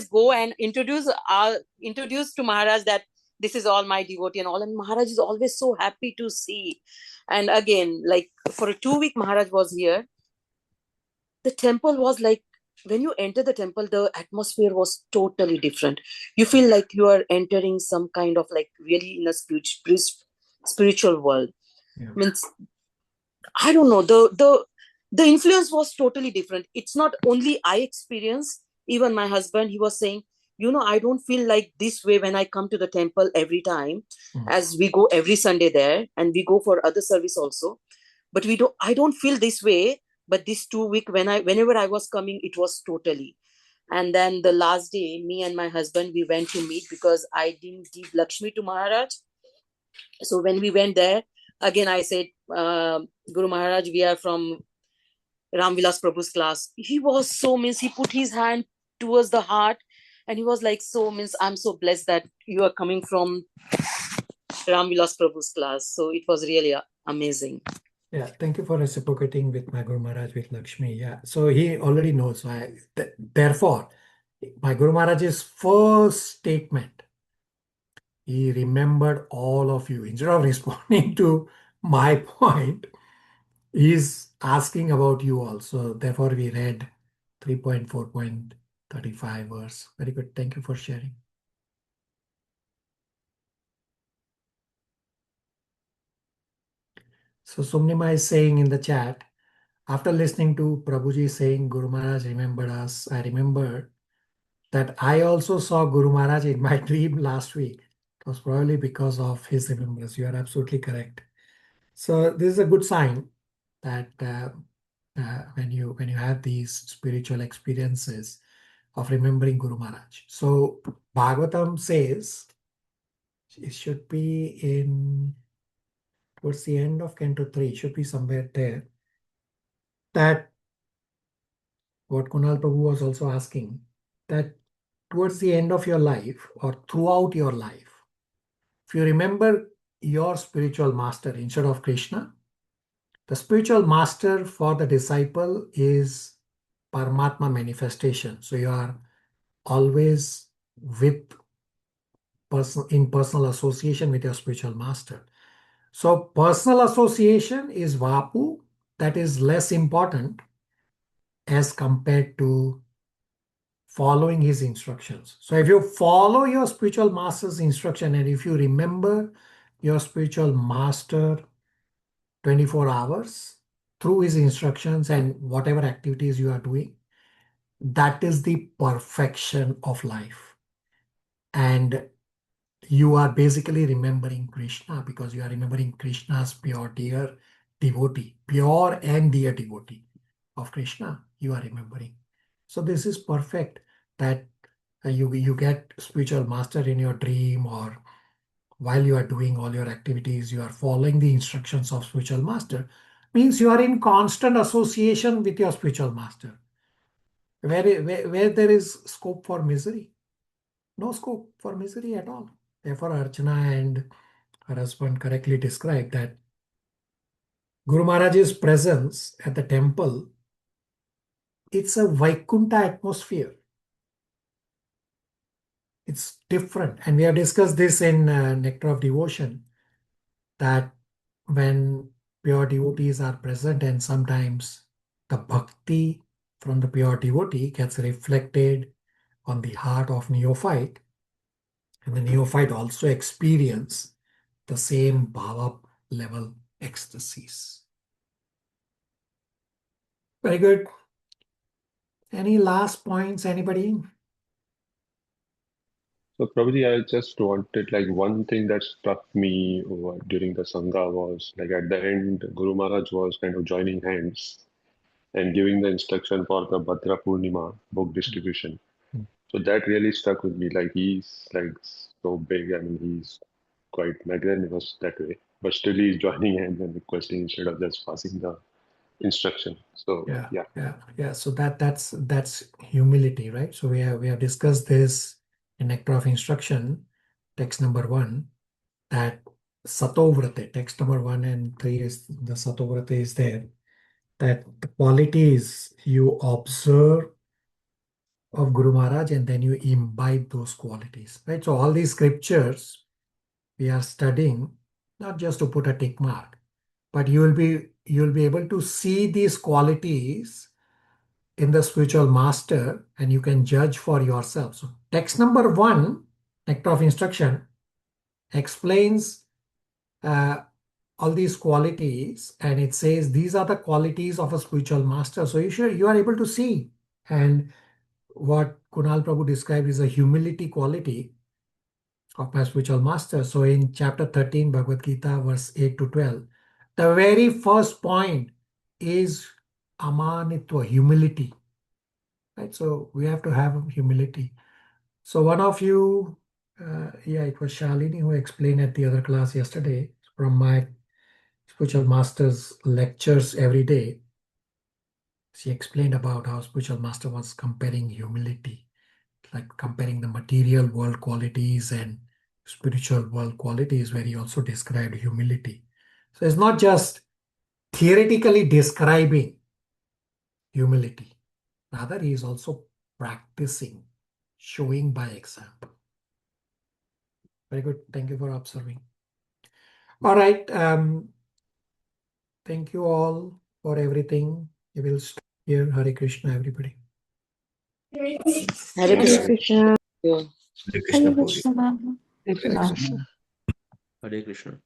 go and introduce to Maharaj that this is all my devotee and all. And Maharaj is always so happy to see. And again, like for a 2 week Maharaj was here, the temple was like, when you enter the temple, the atmosphere was totally different. You feel like you are entering some kind of like really in a spiritual world. Yeah. Means, I don't know, the influence was totally different. It's not only I experienced, even my husband, he was saying, I don't feel like this way when I come to the temple every time, as we go every Sunday there and we go for other service also. But I don't feel this way. But this 2 week, whenever I was coming, it was totally. And then the last day, me and my husband, we went to meet because I didn't give Lakshmi to Maharaj. So when we went there, again I said, Guru Maharaj, we are from Ramvilas Prabhu's class. He was so means, he put his hand towards the heart and he was like, so means, I'm so blessed that you are coming from Ramvilas Prabhu's class. So it was really amazing. Yeah, thank you for reciprocating with my Guru Maharaj with Lakshmi. Yeah, so he already knows. Therefore, my Guru Maharaj's first statement, he remembered all of you. Instead of responding to my point, he's asking about you also. Therefore, we read 3.4.35 verse. Very good. Thank you for sharing. So Sumnima is saying in the chat, after listening to Prabhuji saying Guru Maharaj remembered us, I remembered that I also saw Guru Maharaj in my dream last week. It was probably because of his remembrance. You are absolutely correct. So this is a good sign that when you have these spiritual experiences of remembering Guru Maharaj. So Bhagavatam says it should be in towards the end of Canto 3, it should be somewhere there, that what Kunal Prabhu was also asking, that towards the end of your life or throughout your life, if you remember your spiritual master instead of Krishna, the spiritual master for the disciple is Paramatma manifestation. So you are always with in personal association with your spiritual master. So personal association is Vapu, that is less important as compared to following his instructions. So if you follow your spiritual master's instruction and if you remember your spiritual master 24 hours through his instructions and whatever activities you are doing, that is the perfection of life. And you are basically remembering Krishna because you are remembering Krishna's pure, dear devotee, pure and dear devotee of Krishna, you are remembering. So this is perfect that you get spiritual master in your dream, or while you are doing all your activities, you are following the instructions of spiritual master. Means you are in constant association with your spiritual master. Where there is scope for misery, no scope for misery at all. Therefore, Archana and her husband correctly described that Guru Maharaj's presence at the temple, it's a Vaikuntha atmosphere. It's different. And we have discussed this in Nectar of Devotion, that when pure devotees are present and sometimes the bhakti from the pure devotee gets reflected on the heart of neophyte, and the neophyte also experience the same bhava level ecstasies. Very good. Any last points, anybody? So probably I just wanted, like, one thing that struck me during the Sangha was, like, at the end, Guru Maharaj was kind of joining hands and giving the instruction for the Bhadra Purnima book distribution. Mm. So that really stuck with me. Like, he's like so big. I mean, he's quite magnanimous that way, but still he's joining hands and requesting instead of just passing the instruction. So Yeah. So that's humility, right? So we have discussed this in Nectar of Instruction, text number 1, that Satovrate, text number 1 and 3 is the Satovrate is there, that the qualities you observe of Guru Maharaj and then you imbibe those qualities, right? So all these scriptures we are studying not just to put a tick mark, but you'll be able to see these qualities in the spiritual master and you can judge for yourself. So text number 1, Nectar of Instruction, explains all these qualities and it says these are the qualities of a spiritual master. So you are able to see. And what Kunal Prabhu described is a humility quality of my spiritual master. So in chapter 13, Bhagavad Gita, verse 8 to 12, the very first point is amanitva, humility. right? So we have to have humility. So one of you, it was Shalini who explained at the other class yesterday from my spiritual master's lectures every day. She explained about how spiritual master was comparing humility, like comparing the material world qualities and spiritual world qualities, where he also described humility. So it's not just theoretically describing humility, rather he is also practicing, showing by example. Very good. Thank you for observing. All right. Thank you all for everything. We will stop here. Hare Krishna, everybody. Hare Hare Krishna. Krishna. Hare Krishna, Hare Prabhuji. Krishna. Hare Krishna. Hare Krishna.